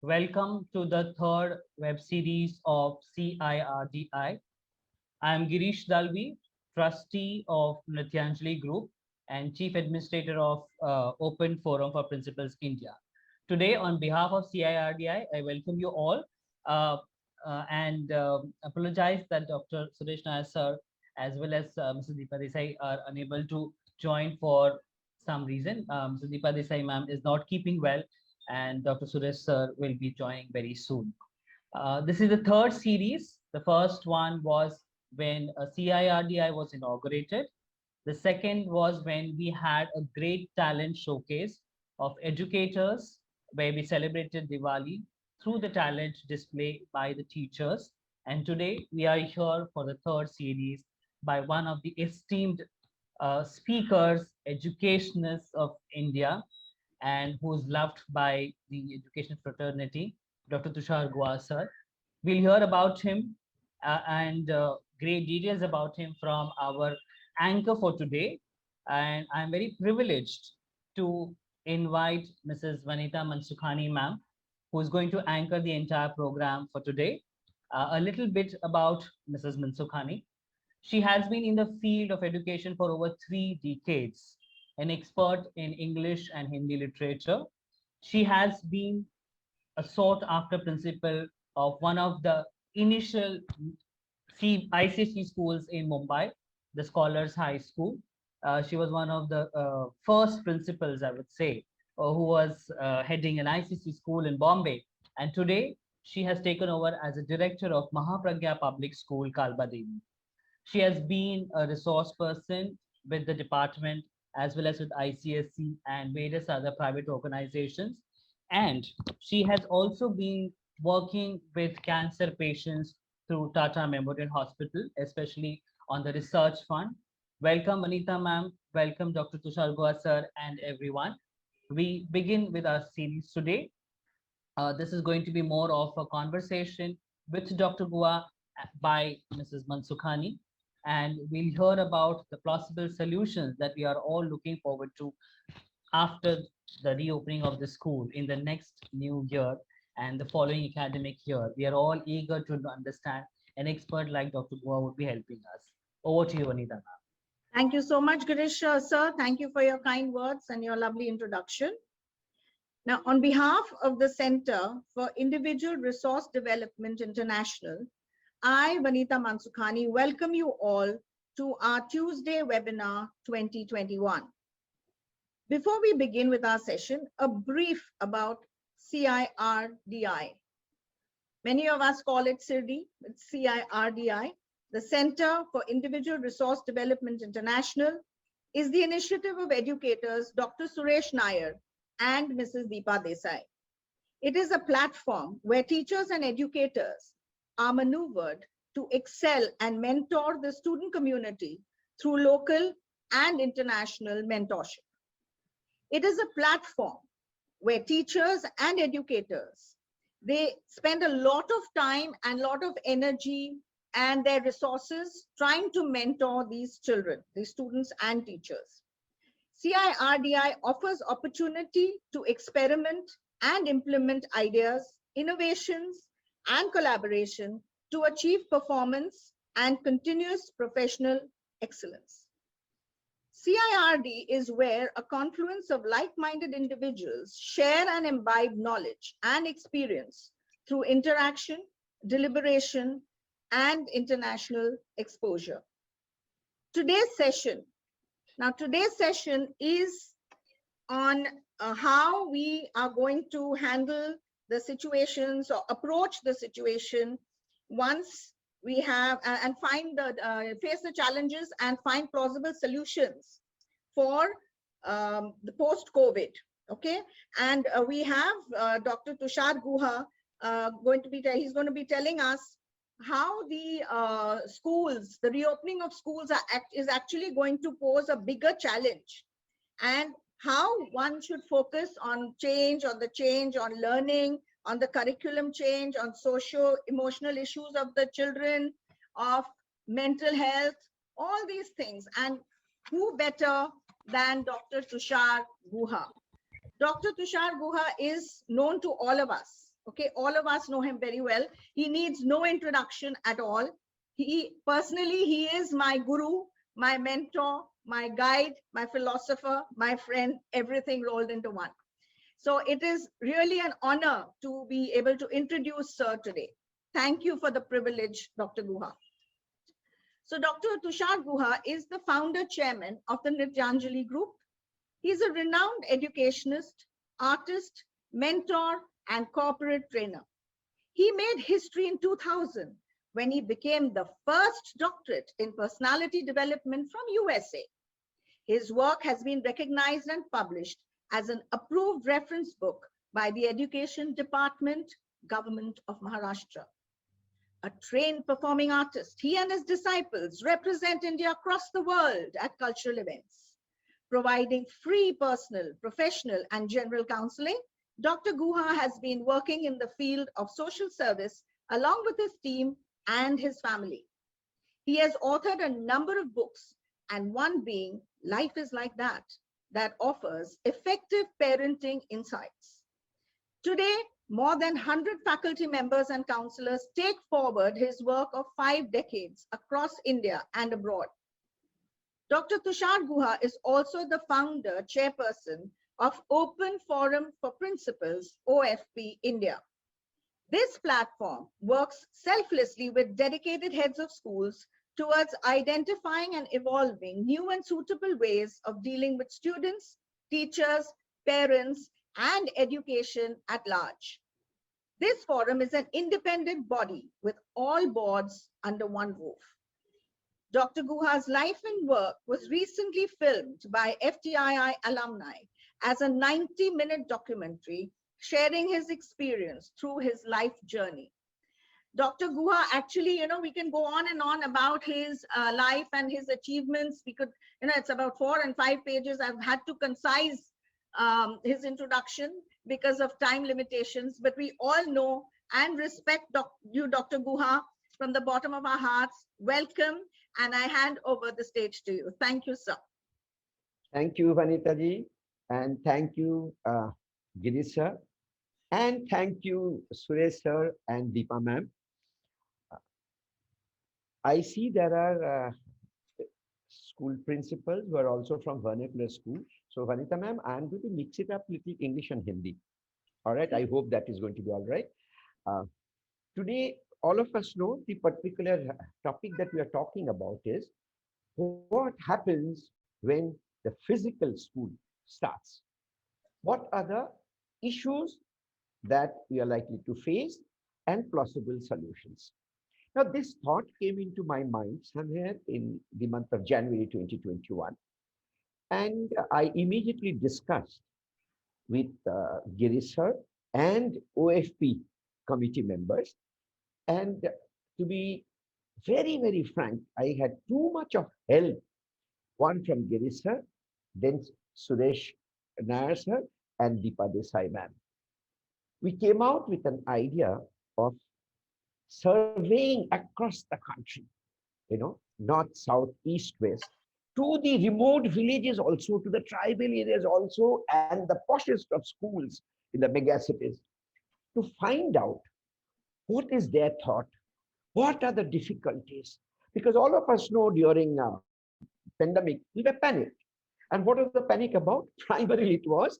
Welcome to the third web series of CIRDI. I am Girish Dalvi, trustee of Nrityanjali Group and chief administrator of Open Forum for Principals India. Today, on behalf of CIRDI, I welcome you all uh, and apologize that Dr. Suresh Nair sir as well as Mrs. Deepa Desai are unable to join for some reason. Mrs. Deepa Desai ma'am is not keeping well, and Dr. Suresh sir will be joining very soon. This is the third series. The first one was when CIRDI was inaugurated. The second was when we had a great talent showcase of educators where we celebrated Diwali through the talent display by the teachers. And today we are here for the third series by one of the esteemed speakers, educationists of India, and who's loved by the education fraternity, Dr. Tushar Gua sir. We'll hear about him and great details about him from our anchor for today. And I'm very privileged to invite Mrs. Vanita Mansukhani ma'am, who is going to anchor the entire program for today. A little bit about Mrs. Mansukhani. She has been in the field of education for over 3 decades, an expert in English and Hindi literature. She has been a sought after principal of one of the initial ICC schools in Mumbai, the Scholars High School. She was one of the first principals, I would say, who was heading an ICC school in Bombay. And today, she has taken over as a director of Mahapragya Public School, Kalbadevi. She has been a resource person with the department as well as with ICSC and various other private organizations. And she has also been working with cancer patients through Tata Memorial Hospital, especially on the research fund. Welcome, Anita ma'am. Welcome, Dr. Tushar Goa sir, and everyone. We begin with our series today. This is going to be more of a conversation with Dr. Gua by Mrs. Mansukhani, and we'll hear about the possible solutions that we are all looking forward to after the reopening of the school in the next new year and the following academic year. We are all eager to understand. An expert like Dr. Gua would be helping us. Over to you, Anita. Thank you so much, Girish, sir. Thank you for your kind words and your lovely introduction. Now, on behalf of the Center for Individual Resource Development International, I, Vanita Mansukhani, welcome you all to our Tuesday webinar 2021. Before we begin with our session, a brief about CIRDI. Many of us call it CIRDI, it's CIRDI. The Center for Individual Resource Development International is the initiative of educators Dr. Suresh Nair and Mrs. Deepa Desai. It is a platform where teachers and educators are maneuvered to excel and mentor the student community through local and international mentorship. It is a platform where teachers and educators, they spend a lot of time and lot of energy and their resources trying to mentor these children, these students and teachers. CIRDI offers opportunity to experiment and implement ideas, innovations, and collaboration to achieve performance and continuous professional excellence. CIRD is where a confluence of like-minded individuals share and imbibe knowledge and experience through interaction, deliberation, and international exposure. Today's session is on how we are going to handle the situations or approach the situation once we have and find the face the challenges and find plausible solutions for the post-COVID. Okay, and we have Dr. Tushar Guha he's going to be telling us how the schools, the reopening of schools is actually going to pose a bigger challenge, and how one should focus on change, on learning, on the curriculum change, on socio-emotional issues of the children, of mental health, all these things. And who better than Dr. Tushar Guha? Dr. Tushar Guha is known to all of us Okay, all of us know him very well. He needs no introduction at all. He is my guru, my mentor, my guide, my philosopher, my friend, everything rolled into one. So it is really an honor to be able to introduce Sir today. Thank you for the privilege, Dr. Guha. So Dr. Tushar Guha is the founder chairman of the Nityanjali Group. He's a renowned educationist, artist, mentor, and corporate trainer. He made history in 2000 when he became the first doctorate in personality development from USA. His work has been recognized and published as an approved reference book by the Education Department, Government of Maharashtra. A trained performing artist, he and his disciples represent India across the world at cultural events. Providing free personal, professional, and general counseling, Dr. Guha has been working in the field of social service along with his team and his family. He has authored a number of books, and one being Life is Like That, that offers effective parenting insights. Today, more than 100 faculty members and counselors take forward his work of 5 decades across India and abroad. Dr. Tushar Guha is also the founder, chairperson of Open Forum for Principals, OFP India. This platform works selflessly with dedicated heads of schools towards identifying and evolving new and suitable ways of dealing with students, teachers, parents, and education at large. This forum is an independent body with all boards under one roof. Dr. Guha's life and work was recently filmed by FTII alumni as a 90-minute documentary sharing his experience through his life journey. Dr. Guha, actually, we can go on and on about his life and his achievements. We could, it's about 4 and 5 pages. I've had to concise his introduction because of time limitations, but we all know and respect you, Dr. Guha, from the bottom of our hearts. Welcome, and I hand over the stage to you. Thank you, sir. Thank you, Vanita ji, and thank you, Girish sir, and thank you, Suresh sir and Deepa ma'am. I see there are school principals who are also from vernacular school. So Vanita ma'am, I'm going to mix it up little English and Hindi. All right, I hope that is going to be all right. Today, all of us know the particular topic that we are talking about is what happens when the physical school starts. What are the issues that we are likely to face and possible solutions? Now, this thought came into my mind somewhere in the month of January 2021. And I immediately discussed with Girish sir and OFP committee members. And to be very, very frank, I had too much of help. One from Girish sir, then Suresh Nair sir, and Deepa Desai ma'am. We came out with an idea of surveying across the country, north, south, east, west, to the remote villages also, to the tribal areas also, and the poshest of schools in the mega cities, to find out what is their thought, what are the difficulties. Because all of us know during pandemic, we were panicked. And what was the panic about? Primarily, it was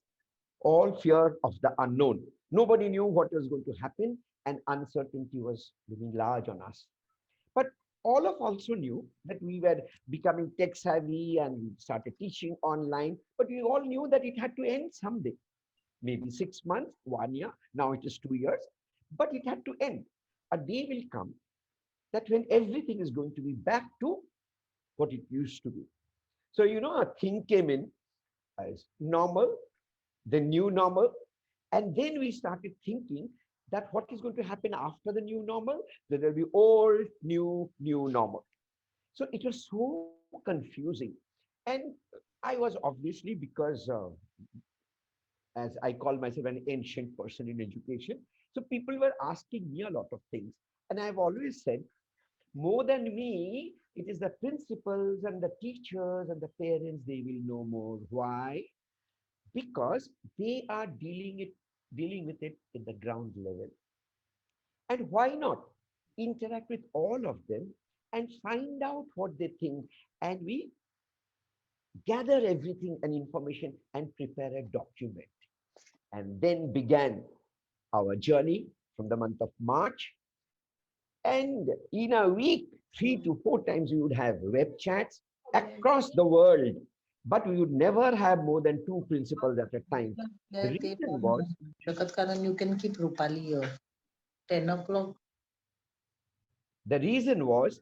all fear of the unknown. Nobody knew what was going to happen, and uncertainty was looming large on us. But all of also knew that we were becoming tech savvy and we started teaching online, but we all knew that it had to end someday. Maybe 6 months, 1 year, now it is 2 years, but it had to end. A day will come that when everything is going to be back to what it used to be. So, a thing came in as normal, the new normal, and then we started thinking that what is going to happen after the new normal? There will be old, new normal. So it was so confusing. And I was obviously, because as I call myself an ancient person in education, so people were asking me a lot of things. And I've always said, more than me, it is the principals and the teachers and the parents, they will know more. Why? Because they are dealing with it in the ground level. And why not interact with all of them and find out what they think? And we gather everything and information and prepare a document. And then began our journey from the month of March. And in a week, 3 to 4 times, we would have web chats across the world, but we would never have more than 2 principals at a time. The reason was You can keep Rupali here. 10 o'clock. the reason was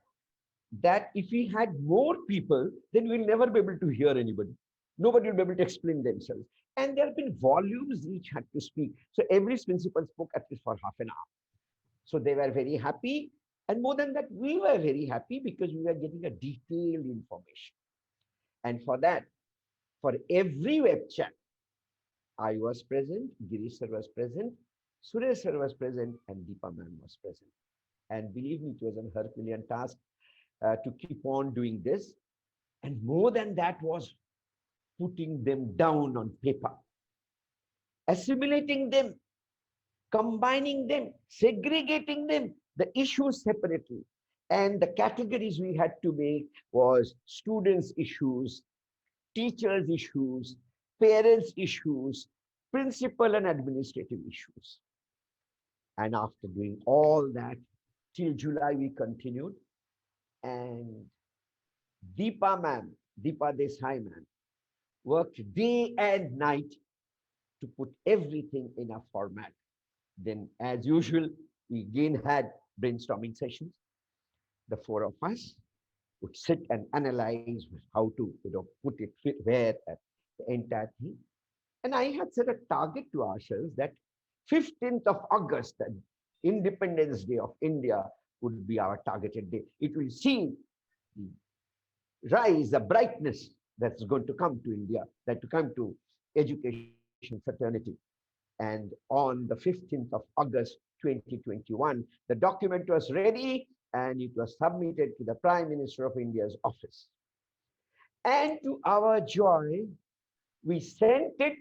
that if we had more people, then we'll never be able to hear anybody. Nobody will be able to explain themselves. And there have been volumes each had to speak. So every principal spoke at least for half an hour. So they were very happy. And more than that, we were very happy because we were getting a detailed information. And for that, for every web chat, I was present, Girish sir was present, Suresh sir was present, and Deepa ma'am was present. And believe me, it was a Herculean task to keep on doing this. And more than that was putting them down on paper, assimilating them, combining them, segregating them, the issues separately. And the categories we had to make was students' issues, teachers' issues, parents' issues, principal and administrative issues. And after doing all that, till July we continued. And Deepa ma'am, Deepa Desai ma'am, worked day and night to put everything in a format. Then, as usual, we again had brainstorming sessions. The four of us would sit and analyze how to, put it where, the entire thing. And I had set a target to ourselves that 15th of August, the Independence Day of India, would be our targeted day. It will see the rise, the brightness that's going to come to India, that to come to education fraternity. And on the 15th of August 2021, the document was ready and it was submitted to the Prime Minister of India's office. And to our joy, we sent it.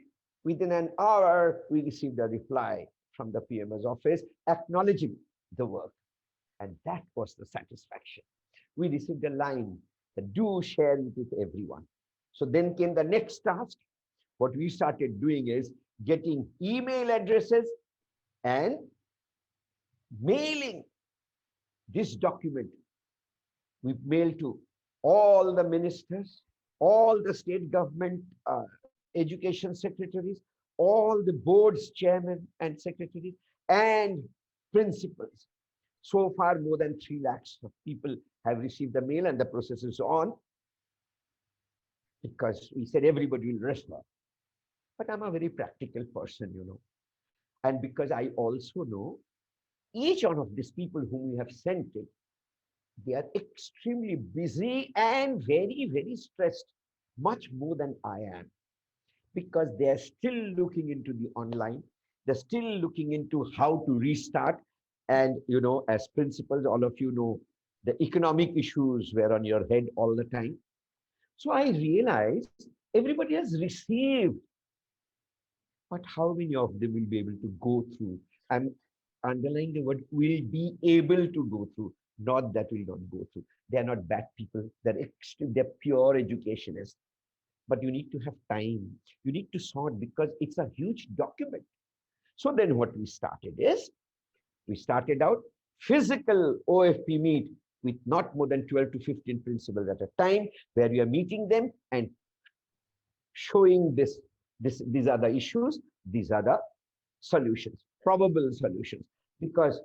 Within an hour, we received a reply from the PM's office acknowledging the work. And that was the satisfaction. We received a line that do share it with everyone. So then came the next task. What we started doing is getting email addresses and mailing this document. We mailed to all the ministers, all the state government education secretaries, all the boards chairmen and secretaries, and principals. So far, more than 3 lakhs of people have received the mail, and the process is on, because we said everybody will respond. But I'm a very practical person, And because I also know each one of these people whom we have sent it, they are extremely busy and very, very stressed, much more than I am, because they are still looking into the online. They're still looking into how to restart. And, as principals, all of you know, the economic issues were on your head all the time. So I realized everybody has received, but how many of them will be able to go through? I'm underlying the word will be able to go through, not that will not go through. They are not bad people. They're pure educationists. But you need to have time. You need to sort, because it's a huge document. So then what we started is, we started out physical OFP meet with not more than 12 to 15 principals at a time, where we are meeting them and showing these are the issues, these are the solutions, probable solutions, because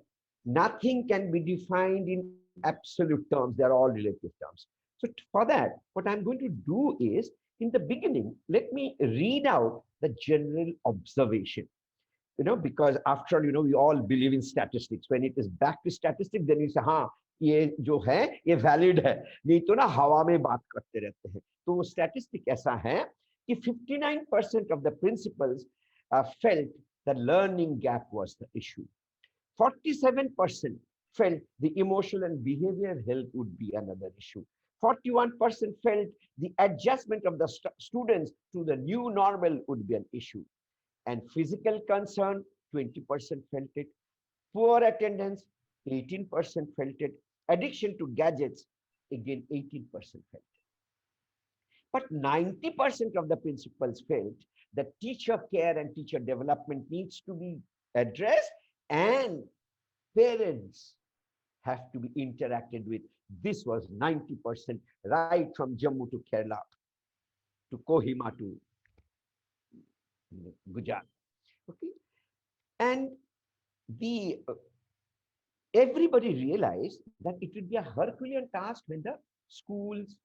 nothing can be defined in absolute terms. They're all relative terms. So for that, what I'm going to do is, in the beginning, let me read out the general observation. Because after all, we all believe in statistics. When it is back to statistics, then you say, हाँ, ये जो है, ये valid है. नहीं तो ना हवा में बात करते रहते हैं. तो statistic ऐसा है कि 59% of the principals felt the learning gap was the issue. 47% felt the emotional and behavioral health would be another issue. 41% felt the adjustment of the students to the new normal would be an issue. And physical concern, 20% felt it. Poor attendance, 18% felt it. Addiction to gadgets, again, 18% felt it. But 90% of the principals felt that teacher care and teacher development needs to be addressed, and parents have to be interacted with. This was 90%, right from Jammu to Kerala to Kohima to Gujarat. Okay, and the everybody realized that it would be a Herculean task when the schools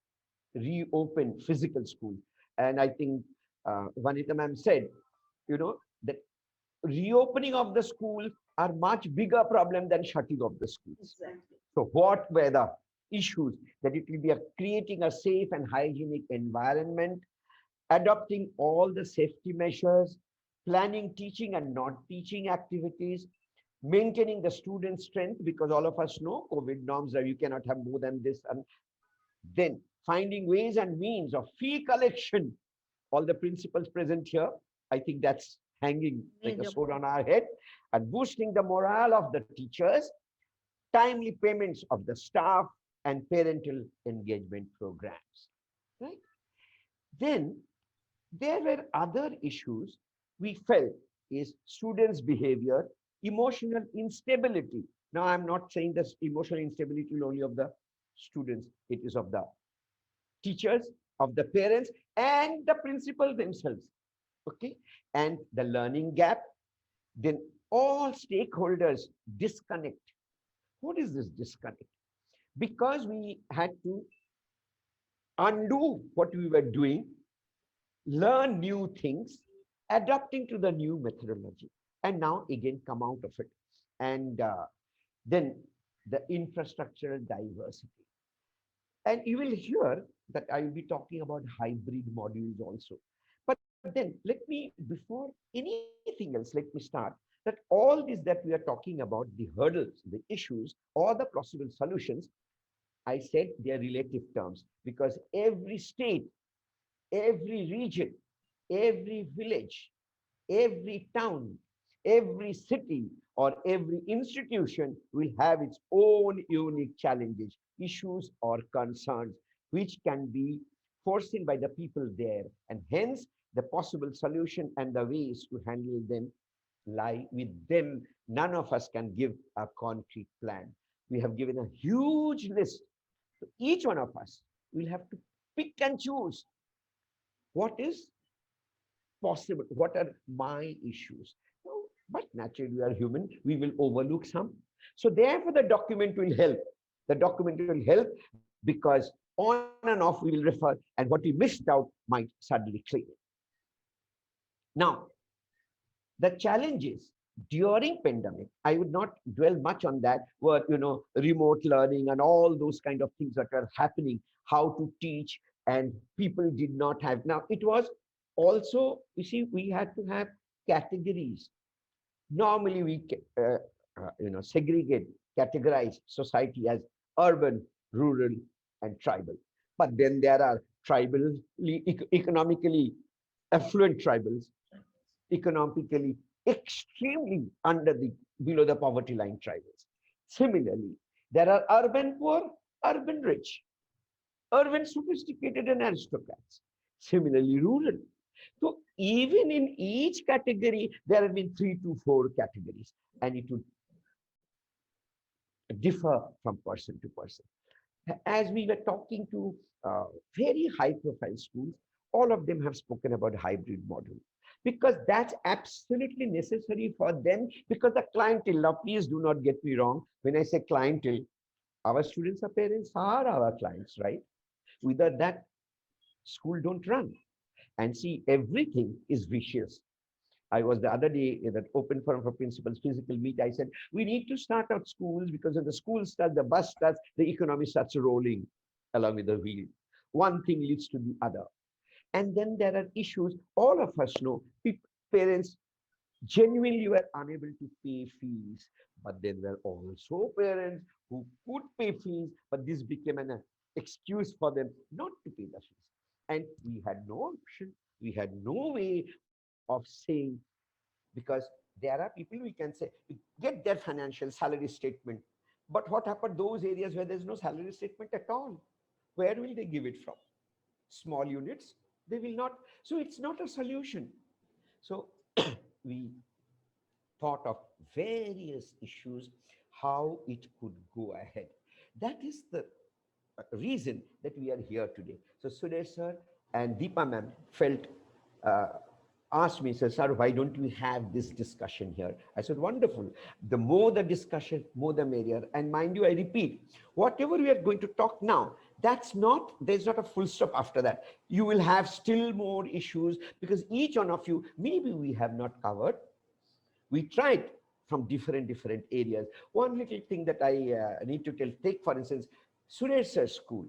reopen, physical schools. And I think Vanita ma'am said, that reopening of the school are much bigger problem than shutting of the schools. Exactly. So what were the issues? That it will be creating a safe and hygienic environment, adopting all the safety measures, planning teaching and not teaching activities, maintaining the student strength, because all of us know COVID norms are you cannot have more than this, and then finding ways and means of fee collection. All the principals present here, I think that's hanging like a Major sword on our head, and boosting the morale of the teachers, timely payments of the staff, and parental engagement programs. Right? Then there were other issues we felt is students' behavior, emotional instability. Now, I'm not saying this emotional instability only of the students, it is of the teachers, of the parents, and the principal themselves. Okay, and the learning gap. Then all stakeholders disconnect. What is this disconnect? Because we had to undo what we were doing, learn new things, adapting to the new methodology, and now again come out of it. And then the infrastructural diversity. And you will hear that I will be talking about hybrid modules also. But then let me, before anything else, let me start that all this that we are talking about, the hurdles, the issues, or the possible solutions, I said they are relative terms, because every state, every region, every village, every town, every city, or every institution will have its own unique challenges, issues, or concerns, which can be foreseen by the people there. And hence, the possible solution and the ways to handle them lie with them. None of us can give a concrete plan. We have given a huge list. So each one of us will have to pick and choose what is possible, what are my issues. But naturally, we are human, we will overlook some. So therefore, the document will help. The document will help because on and off we will refer, and what we missed out might suddenly clear. Now, the challenges during pandemic, I would not dwell much on that, were remote learning and all those kind of things that are happening, how to teach, and people did not have. Now, it was also, you see, we had to have categories. Normally, we segregate, categorize society as urban, rural, and tribal. But then there are tribally, economically affluent tribals, economically extremely below the poverty line tribals. Similarly, there are urban poor, urban rich, urban sophisticated and aristocrats. Similarly, rural. So even in each category, there have been 3 to 4 categories, and it would differ from person to person. As we were talking to very high-profile schools, all of them have spoken about hybrid model, because that's absolutely necessary for them, because the clientele, now please do not get me wrong, when I say clientele, our students or parents are our clients, right? Without that, school don't run. And see, everything is vicious. I was the other day in that open forum for principals physical meet. I said, we need to start out schools, because when the school starts, the bus starts, the economy starts rolling along with the wheel. One thing leads to the other. And then there are issues. All of us know parents genuinely were unable to pay fees, but there were also parents who could pay fees, but this became an excuse for them not to pay the fees. And we had no option. We had no way of saying, because There are people we can say, get their financial salary statement. But what happened those areas where there's no salary statement at all? Where will they give it from? Small units, they will not. So it's not a solution. So we thought of various issues, how it could go ahead. That is the reason that we are here today. So Suresh sir and Deepa ma'am felt, uh, asked me, sir, why don't we have this discussion here? I said, wonderful. The more the discussion, more the merrier. And mind you, I repeat, whatever we are going to talk now, there's not a full stop after that. You will have still more issues because each one of you, maybe we have not covered. We tried from different areas. One little thing that I need to tell, take for instance, Suresh sir's school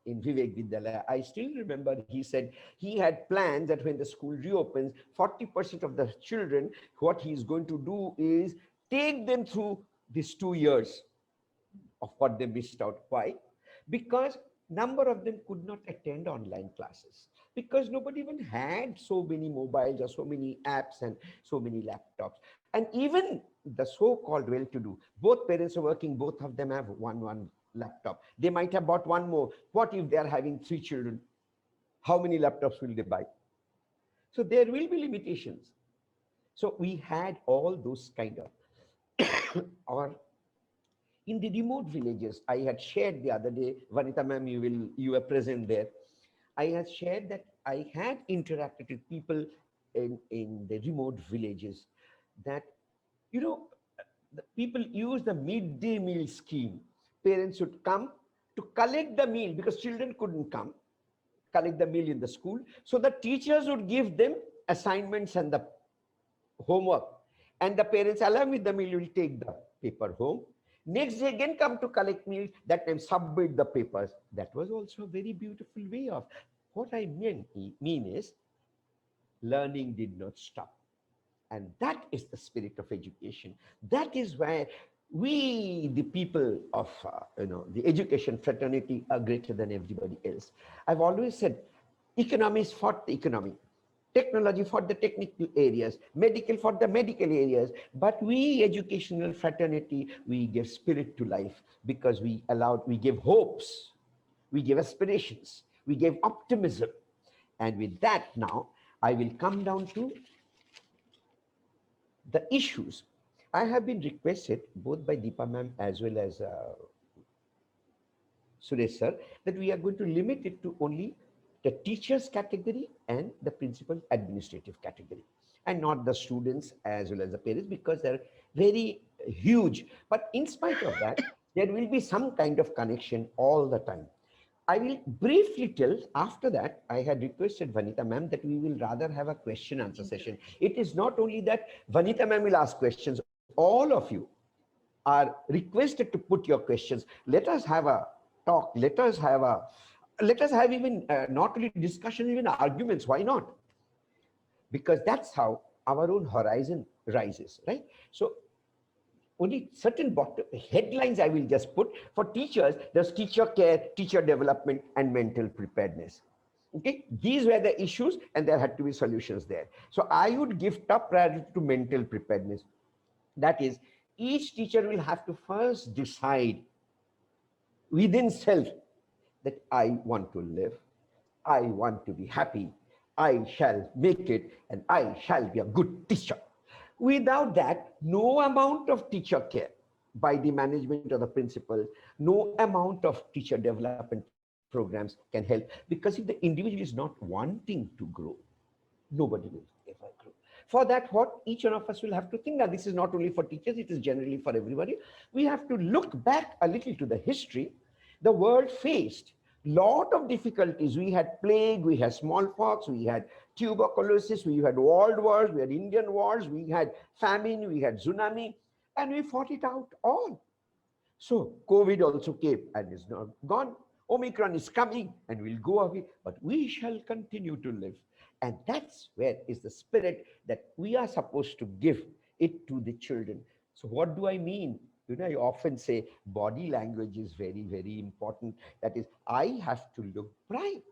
in Vivek Vidyalaya. I still remember he said he had plans that when the school reopens, 40% of the children, what he's going to do is take them through these 2 years of what they missed out. Why? Because number of them could not attend online classes because nobody even had so many mobiles or so many apps and so many laptops. And even the so-called well-to-do, both parents are working, both of them have one laptop. They might have bought one more. What if they are having 3 children? How many laptops will they buy? So there will be limitations. So we had all those kind of, or in the remote villages, I had shared the other day, Vanita ma'am, you were present there. I had shared that I had interacted with people in the remote villages that, you know, the people use the midday meal scheme. Parents would come to collect the meal because children couldn't come, collect the meal in the school. So the teachers would give them assignments and the homework. And the parents, along with the meal, will take the paper home. Next day again come to collect meal, that time submit the papers. That was also a very beautiful way of, what I mean is, learning did not stop. And that is the spirit of education. That is where we, the people of, the education fraternity are greater than everybody else. I've always said, economy is for the economy, technology for the technical areas, medical for the medical areas. But we, educational fraternity, we give spirit to life because we give hopes, we give aspirations, we give optimism. And with that now, I will come down to the issues. I have been requested both by Deepa ma'am as well as Suresh sir that we are going to limit it to only the teachers category and the principal administrative category, and not the students as well as the parents, because they're very huge. But in spite of that, there will be some kind of connection all the time. I will briefly tell. After that, I had requested Vanita ma'am that we will rather have a question answer session. It is not only that Vanita ma'am will ask questions, all of you are requested to put your questions. Let us have a talk. Let us have even not only discussion, even arguments. Why not? Because that's how our own horizon rises, right? So only certain headlines I will just put. For teachers, there's teacher care, teacher development, and mental preparedness. Okay, these were the issues and there had to be solutions there. So I would give top priority to mental preparedness. That is, each teacher will have to first decide within self that I want to live, I want to be happy, I shall make it, and I shall be a good teacher. Without that, no amount of teacher care by the management or the principal, no amount of teacher development programs can help, because if the individual is not wanting to grow, nobody will ever grow. For that, what each one of us will have to think, that this is not only for teachers, it is generally for everybody. We have to look back a little to the history. The world faced lot of difficulties. We had plague, we had smallpox, we had tuberculosis, we had world wars, we had Indian wars, we had famine, we had tsunami, and we fought it out all. So COVID also came and is now gone. Omicron is coming and will go away, but we shall continue to live. And that's where is the spirit that we are supposed to give it to the children. So what do I mean? I often say body language is very, very important. That is, I have to look bright.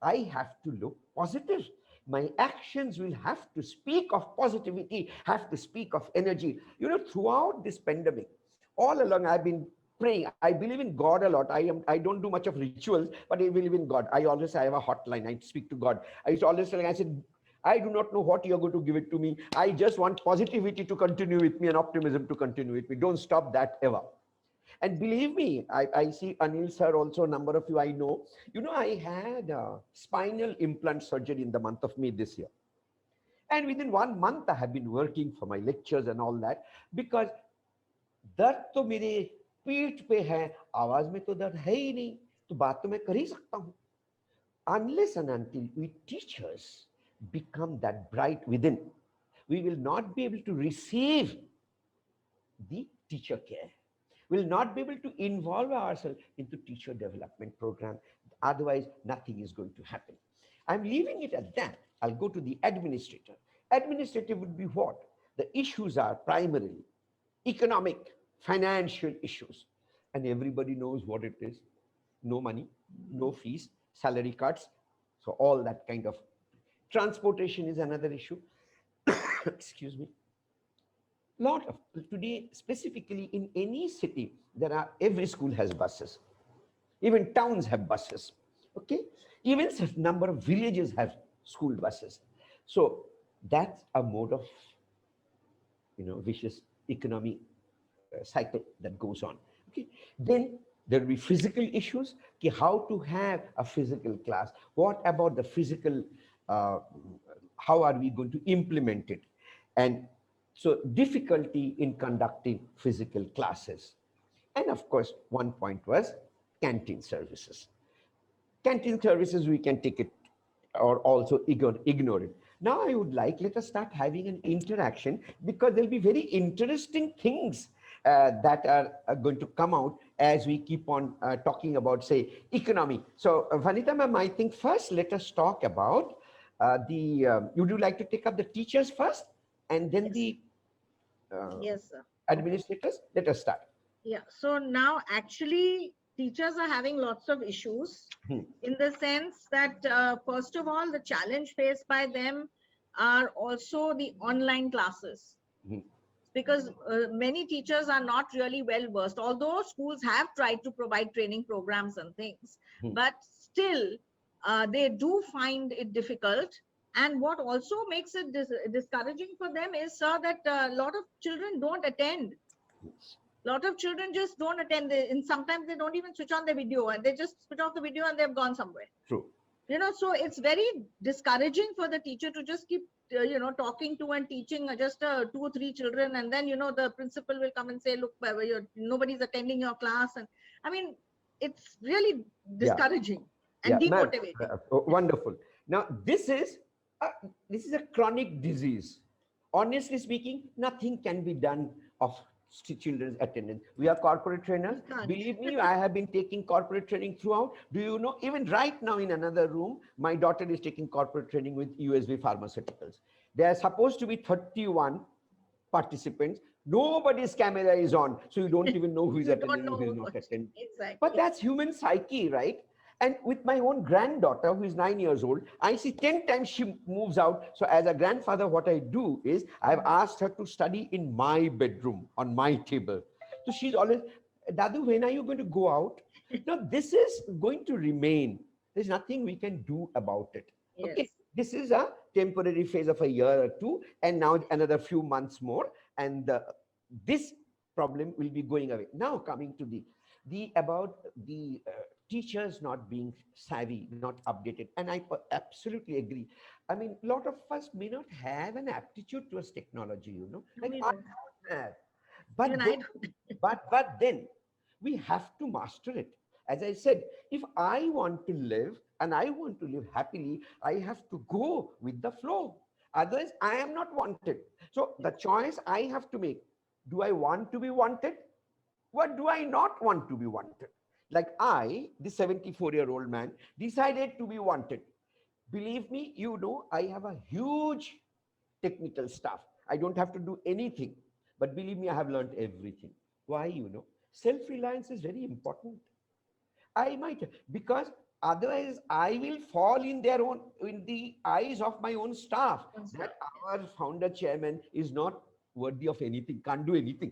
I have to look positive. My actions will have to speak of positivity, have to speak of energy. You know, throughout this pandemic, all along I've been praying. I believe in God a lot. I don't do much of rituals, but I believe in God. I have a hotline. I speak to God. I used to always tell, I said, I do not know what you're going to give it to me. I just want positivity to continue with me and optimism to continue with me. Don't stop that ever. And believe me, I see Anil sir also, a number of you I know. You know, I had a spinal implant surgery in the month of May this year. And within 1 month, I have been working for my lectures and all that, because दर्द तो मेरे पीठ पे है, आवाज में तो दर्द है ही नहीं, तो बात तो मैं कर ही सकता हूं. Unless and until we teachers become that bright within, we will not be able to receive the teacher care. We'll not be able to involve ourselves into teacher development program. Otherwise, nothing is going to happen. I'm leaving it at that. I'll go to the administrator. Administrative would be what? The issues are primarily economic, financial issues. And everybody knows what it is. No money, no fees, salary cuts. So all that kind of. Transportation is another issue. Excuse me. Lot of, today, specifically in any city, every school has buses. Even towns have buses. Okay. Even a number of villages have school buses. So that's a mode of, vicious economy cycle that goes on. Okay. Then there will be physical issues. Okay, how to have a physical class? What about the physical? How are we going to implement it? And so difficulty in conducting physical classes. And of course, one point was canteen services. Canteen services, we can take it or also ignore it. Now I would like, let us start having an interaction, because there'll be very interesting things that are going to come out as we keep on talking about, say, economy. So Vanitha ma'am, I think first let us talk about would you like to take up the teachers first and then Yes. the Yes, sir. administrators? Let us start. Yeah. So now actually teachers are having lots of issues in the sense that first of all, the challenge faced by them are also the online classes. Because many teachers are not really well versed, although schools have tried to provide training programs and things, but still they do find it difficult. And what also makes it discouraging for them is, sir, that a lot of children don't attend. A lot of children just don't attend. And sometimes they don't even switch on the video, and they just switch off the video and they've gone somewhere. True. So it's very discouraging for the teacher to just keep, talking to and teaching just 2 or 3 children. And then, the principal will come and say, look, nobody's attending your class. And I mean, it's really discouraging and demotivating. Wonderful. Now, this is a chronic disease. Honestly speaking, nothing can be done of children's attendance. We are corporate trainers. Believe me, I have been taking corporate training throughout. Do you know, even right now in another room, my daughter is taking corporate training with USV Pharmaceuticals. There are supposed to be 31 participants. Nobody's camera is on, so you don't even know who is attending and who is not attending. Exactly. But that's human psyche, right? And with my own granddaughter, who is 9 years old, I see 10 times she moves out. So as a grandfather, what I do is I've asked her to study in my bedroom, on my table. So she's always, Dadu, when are you going to go out? No, this is going to remain. There's nothing we can do about it. Yes. Okay, this is a temporary phase of a year or two, and now another few months more, and this problem will be going away. Now coming to about the teachers not being savvy, not updated. And I absolutely agree. I mean, a lot of us may not have an aptitude towards technology, like I don't have. But then we have to master it. As I said, if I want to live and I want to live happily, I have to go with the flow. Otherwise, I am not wanted. So the choice I have to make, do I want to be wanted? What do I not want to be wanted? Like I, the 74-year-old man, decided to be wanted. Believe me, I have a huge technical staff. I don't have to do anything. But believe me, I have learned everything. Why, self-reliance is very important. Because Otherwise, I will fall in in the eyes of my own staff that our founder chairman is not worthy of anything, can't do anything.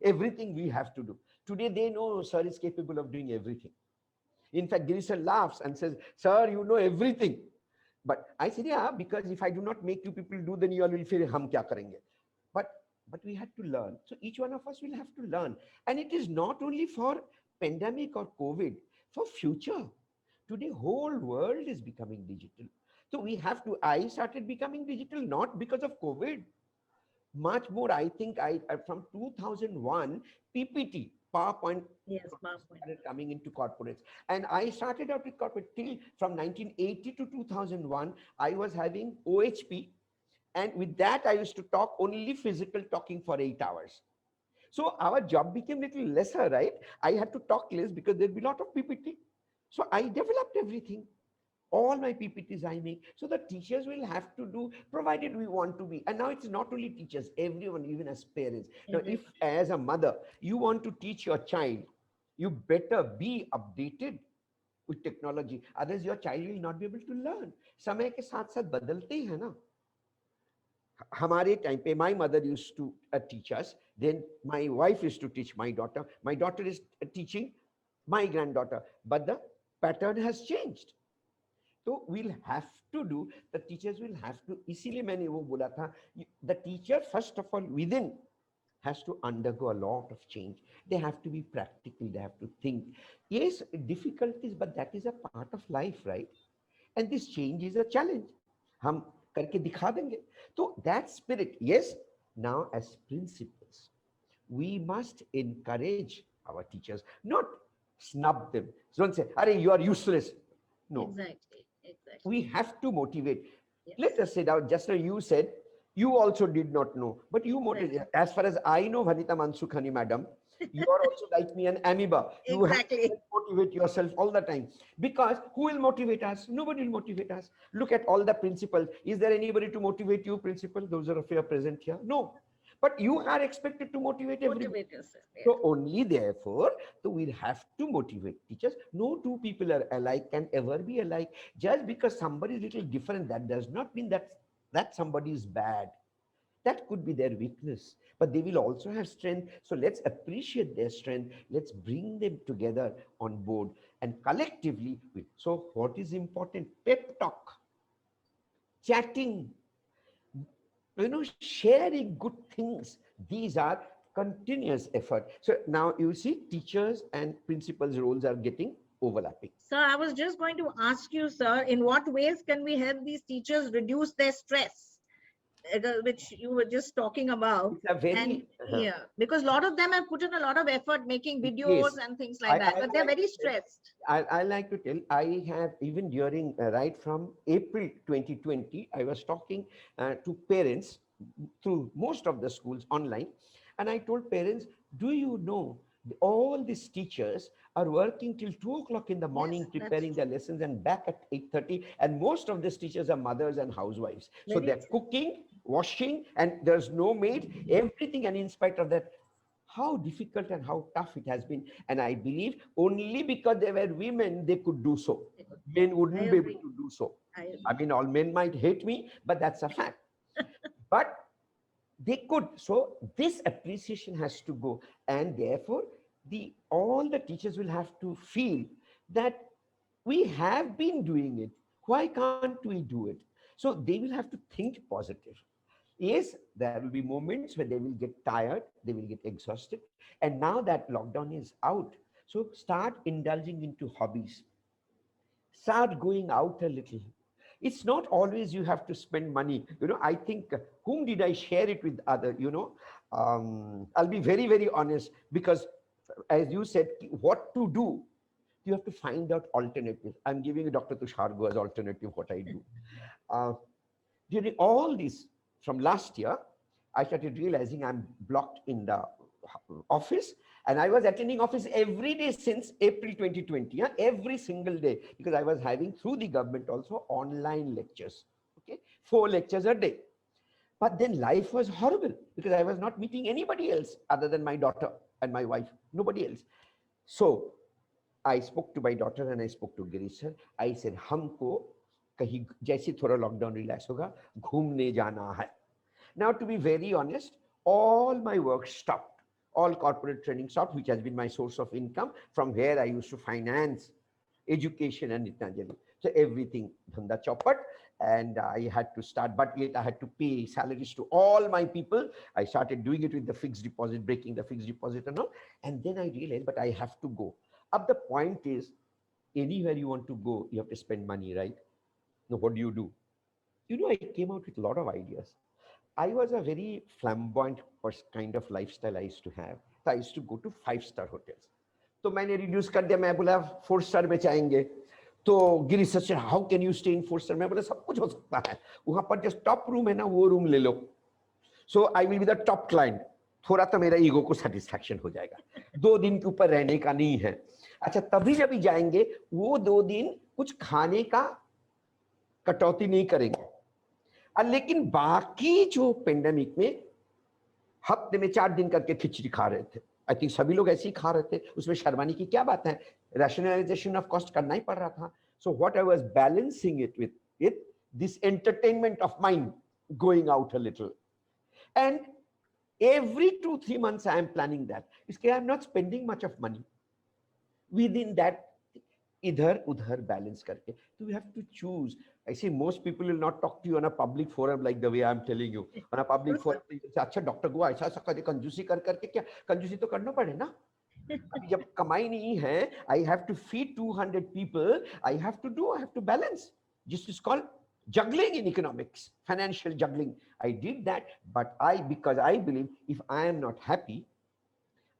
Everything we have to do. Today, they know sir is capable of doing everything. In fact, Girisha laughs and says, sir, you know everything. But I said, yeah, because if I do not make you people do, then you all will feel, hum kya karenge? But we had to learn. So each one of us will have to learn. And it is not only for pandemic or COVID, for future. Today, whole world is becoming digital. So we have to, I started becoming digital, not because of COVID. Much more, I think from 2001, PPT, PowerPoint, Yes, PowerPoint. started coming into corporates. And I started out with corporate till from 1980 to 2001, I was having OHP. And with that, I used to talk only physical talking for 8 hours. So our job became little lesser, right? I had to talk less because there'd be a lot of PPT. So I developed everything. All my PPTs I make. So the teachers will have to do, provided we want to be. And now it's not only teachers, everyone, even as parents. Now, if as a mother, you want to teach your child, you better be updated with technology. Otherwise, your child will not be able to learn. समय के साथ साथ बदलते ही है ना. हमारे time पे my mother used to teach us. Then my wife used to teach my daughter. My daughter is teaching my granddaughter. But the pattern has changed. So we'll have to do, the teachers will have to, इसीलिए मैंने वो बोला था, the teacher first of all within has to undergo a lot of change. They have to be practical, they have to think. Yes, difficulties, but that is a part of life, right? And this change is a challenge. हम करके दिखा देंगे. So that spirit, yes, now as principals, we must encourage our teachers, not snub them. Don't say, Arey, you are useless. No. Exactly. We have to motivate. Yes. Let us say now, just now you said, you also did not know, but you motivate. As far as I know, Vanita Mansukhani, madam, you are also like me, an amoeba. You Exactly. have to motivate yourself all the time. Because who will motivate us? Nobody will motivate us. Look at all the principals. Is there anybody to motivate you, principal? Those of you are present here? No. But you are expected to motivate everybody. Motivate yourself. Yeah. So only therefore, so we'll have to motivate teachers. No two people are alike, can ever be alike. Just because somebody is little different, that does not mean that somebody is bad. That could be their weakness, but they will also have strength. So let's appreciate their strength. Let's bring them together on board and collectively. So what is important? Pep talk, chatting, sharing good things. These are continuous effort. So now you see teachers and principals' roles are getting overlapping. Sir, I was just going to ask you, sir, in what ways can we help these teachers reduce their stress? Which you were just talking about. It's a very, yeah, because a lot of them have put in a lot of effort making videos and things like that, but they're very stressed. I like to tell, I have even during, right from April 2020, I was talking to parents through most of the schools online. And I told parents, do you know, all these teachers are working till 2 o'clock in the morning, preparing their lessons and back at 8:30. And most of these teachers are mothers and housewives. So they're cooking, washing, and there's no maid, everything. And in spite of that, how difficult and how tough it has been. And I believe only because they were women, they could do so. Men wouldn't be able to do so. I mean, all men might hate me, but that's a fact. But they could. So this appreciation has to go. And therefore, all the teachers will have to feel that we have been doing it. Why can't we do it? So they will have to think positive. Yes, there will be moments where they will get tired, they will get exhausted. And now that lockdown is out, so start indulging into hobbies. Start going out a little. It's not always you have to spend money. I think, whom did I share it with other, I'll be very, very honest, because as you said, what to do, you have to find out alternatives. I'm giving Dr. Tushar Goa's alternative, what I do. During all this, from last year, I started realizing I'm blocked in the office, and I was attending office every day since April 2020, every single day, because I was having through the government also online lectures, 4 lectures a day. But then life was horrible because I was not meeting anybody else other than my daughter and my wife, nobody else. So I spoke to my daughter and I spoke to Girish sir. I said, हमको कहीं जैसे थोड़ा lockdown relax होगा घूमने जाना है. Now, to be very honest, all my work stopped. All corporate training stopped, which has been my source of income. From where I used to finance education and Nitanjali. So everything, dhanda choppat, and I had to start, but yet I had to pay salaries to all my people. I started doing it with the fixed deposit, breaking the fixed deposit and all. And then I realized, but I have to go. Up the point is, anywhere you want to go, you have to spend money, right? Now, what do? You know, I came out with a lot of ideas. I was a very flamboyant kind of lifestyle I used to have. So I used to go to 5-star hotels. तो मैंने reduce कर दिया, मैं बोला 4-star में चाहेंगे. तो Girish sir said, how can you stay in 4-star? मैं बोला सब कुछ हो सकता है. वहाँ पर जो top room है ना, वो room ले लो. So I will be the top client. थोड़ा तो मेरा ईगो को satisfaction हो जाएगा. 2 दिन के ऊपर रहने का नहीं है. अच्छा, तभी जब भी जाएंगे, वो 2 दिन कुछ खाने का कटौती नहीं करेंगे. लेकिन बाकी जो पेंडेमिक में हफ्ते में 4 दिन करके खिचड़ी खा रहे थे, आई थिंक सभी लोग ऐसे ही खा रहे थे, उसमें शर्माने की क्या बात है, रैशनलाइजेशन ऑफ कॉस्ट करना ही पड़ रहा था. So what I was balancing it with this entertainment of mind, going out a little, and every 2-3 months I am planning that. इसके I am not spending much of money within that, इधर उधर balance करके. So we have to choose. I see most people will not talk to you on a public forum like the way I am telling you. On a public forum, अच्छा doctor को ऐसा ऐसा करे, कंजूसी कर करके, क्या कंजूसी तो करना पड़े ना. अभी जब कमाई नहीं है, I have to feed 200 people, I have to balance. This is called juggling in economics, financial juggling. I did that, but because I believe if I am not happy,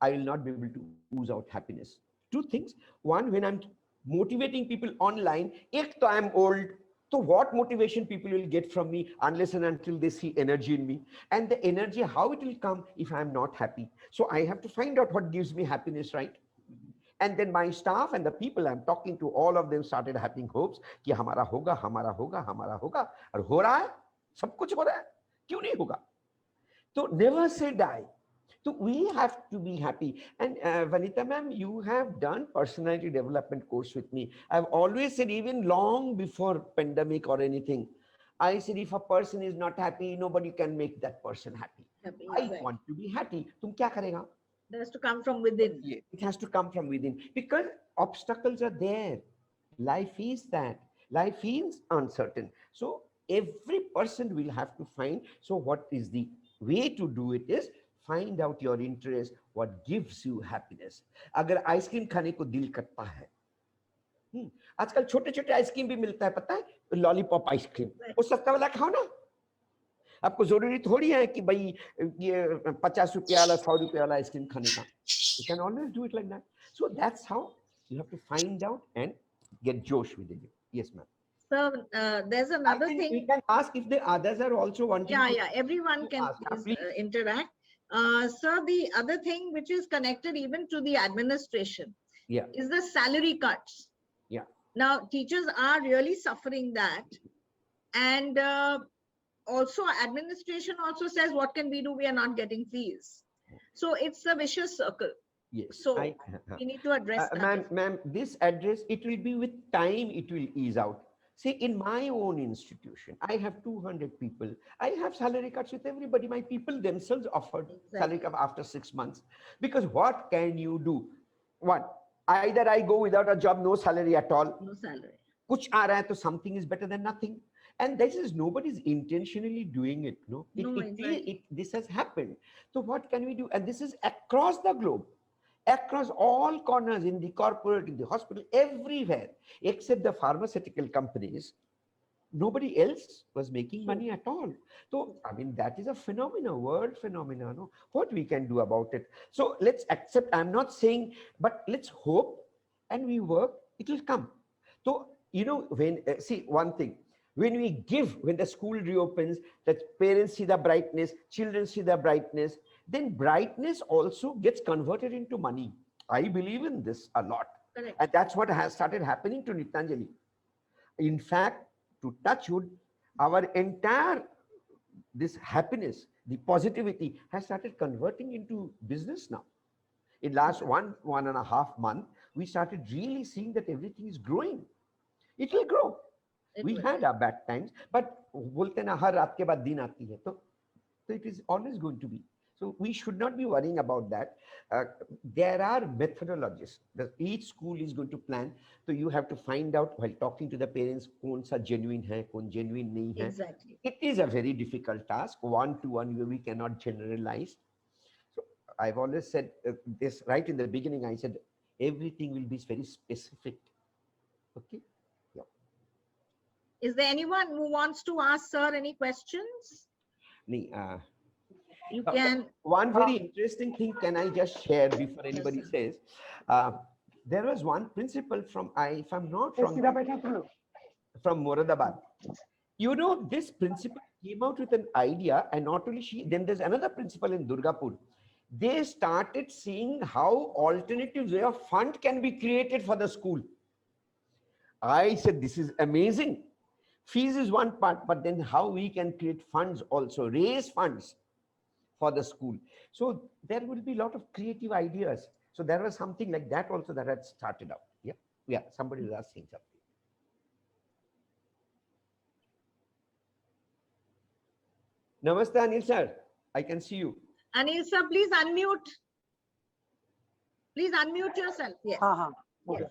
I will not be able to ooze out happiness. 2 things. One, when I'm motivating people online, ek to I am old, so what motivation people will get from me unless and until they see energy in me? And the energy, how it will come if I am not happy? So I have to find out what gives me happiness, right? And then my staff and the people I'm talking to, all of them started having hopes कि हमारा होगा, हमारा होगा, हमारा होगा, और हो रहा है, सब कुछ हो रहा है, क्यों नहीं होगा? So never say die. So we have to be happy. And Vanita ma'am, you have done personality development course with me. I've always said, even long before pandemic or anything, I said, if a person is not happy, nobody can make that person happy. I want to be happy. तुम क्या करेगा? It has to come from within. Yeah, it has to come from within, because obstacles are there. Life is that. Life is uncertain. So every person will have to find. So what is the way to do it is, find out your interest, what gives you happiness. अगर ice cream खाने को दिल करता है, आजकल छोटे छोटे ice cream भी मिलता है, पता है, लॉलीपॉप आइसक्रीम, वो सस्ता वाला खाओ ना. आपको जरूरी थोड़ी है कि भाई ये 50 रुपया वाला 100 रुपया वाला आइसक्रीम खाने का. You can always do it like that. So that's how you have to find out and get Josh within you. Yes, ma'am. So there's another thing. We can ask if the others are also wanting. Yeah, everyone can ask, please, interact. Sir, the other thing which is connected even to the administration, yeah, is the salary cuts. Yeah. Now teachers are really suffering that, and also administration also says, what can we do? We are not getting fees. So it's a vicious circle. Yes. So we need to address that. Ma'am, this address, it will be with time, it will ease out. See, in my own institution, I have 200 people. I have salary cuts with everybody. My people themselves offered salary cut after 6 months. Because what can you do? One, either I go without a job, no salary at all. No salary. Kuch aa raha hai, to something is better than nothing. And this is, nobody's intentionally doing it. No, this has happened. So what can we do? And this is across the globe, across all corners, in the corporate, in the hospital, everywhere, except the pharmaceutical companies. Nobody else was making money at all. So, I mean, that is a phenomenon, world phenomenon. No? What we can do about it? So let's accept, I'm not saying, but let's hope and we work, it will come. So, you know, when, see one thing, when we give, when the school reopens, that parents see the brightness, children see the brightness, then brightness also gets converted into money. I believe in this a lot. Correct. And that's what has started happening to Nitanjali. In fact, to touch wood, our entire, this happiness, the positivity has started converting into business now. In last 1.5 months, we started really seeing that everything is growing. It will grow. We had our bad times, but बोलते ना हर रात के बाद दिन आती है, तो it is always going to be. So we should not be worrying about that. There are methodologies. Each school is going to plan. So you have to find out while talking to the parents कौन सा genuine है, कौन genuine नहीं है. Exactly. It is a very difficult task. One-to-one, we cannot generalize. So I've always said this right in the beginning. I said everything will be very specific. Okay. Is there anyone who wants to ask sir any questions? नहीं, You can. one very interesting thing can I just share before anybody sir. says? There was one principal from, if I'm not wrong, from Moradabad. You know, this principal came out with an idea, and not only she, then there's another principal in Durgapur. They started seeing how alternative way of fund can be created for the school. I said, this is amazing. Fees is one part, but then how we can create funds also, raise funds for the school. So there will be a lot of creative ideas. So there was something like that also that had started out. Yeah, somebody was asking something. Namaste, Anil sir. I can see you. Anil sir, please unmute. Please unmute yourself. Yes. हाँ Yes.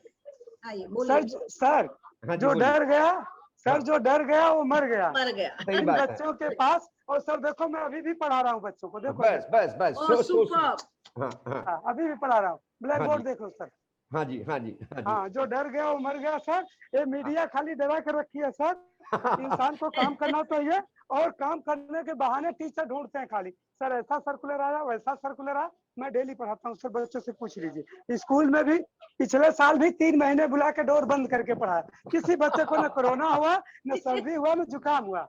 आइए, sir बोलिए। Sir हाँ जी, जो बोलिए। डर गया sir जो डर गया वो मर गया मर गया। सही इन बात है। बच्चों के पास। और सर देखो मैं अभी भी पढ़ा रहा हूँ बच्चों को, देखो बस बस बस Oh, superb. हाँ हाँ हाँ, अभी भी पढ़ा रहा हूँ। ब्लैक हाँ बोर्ड जी। देखो सर। हाँ जी हाँ जी हाँ जी। हाँ, जो डर गया वो मर गया सर। ये मीडिया खाली डरा कर रखी है सर। इंसान को काम करना चाहिए और काम करने के बहाने टीचर ढूंढते हैं खाली। सर ऐसा सर्कुलर आया, वैसा सर्कुलर आया। मैं डेली पढ़ाता हूँ सर, बच्चों से पूछ लीजिए। स्कूल में भी पिछले साल भी 3 महीने बुला के डोर बंद करके पढ़ाया। किसी बच्चे को न कोरोना हुआ, न सर्दी हुआ, न जुकाम हुआ।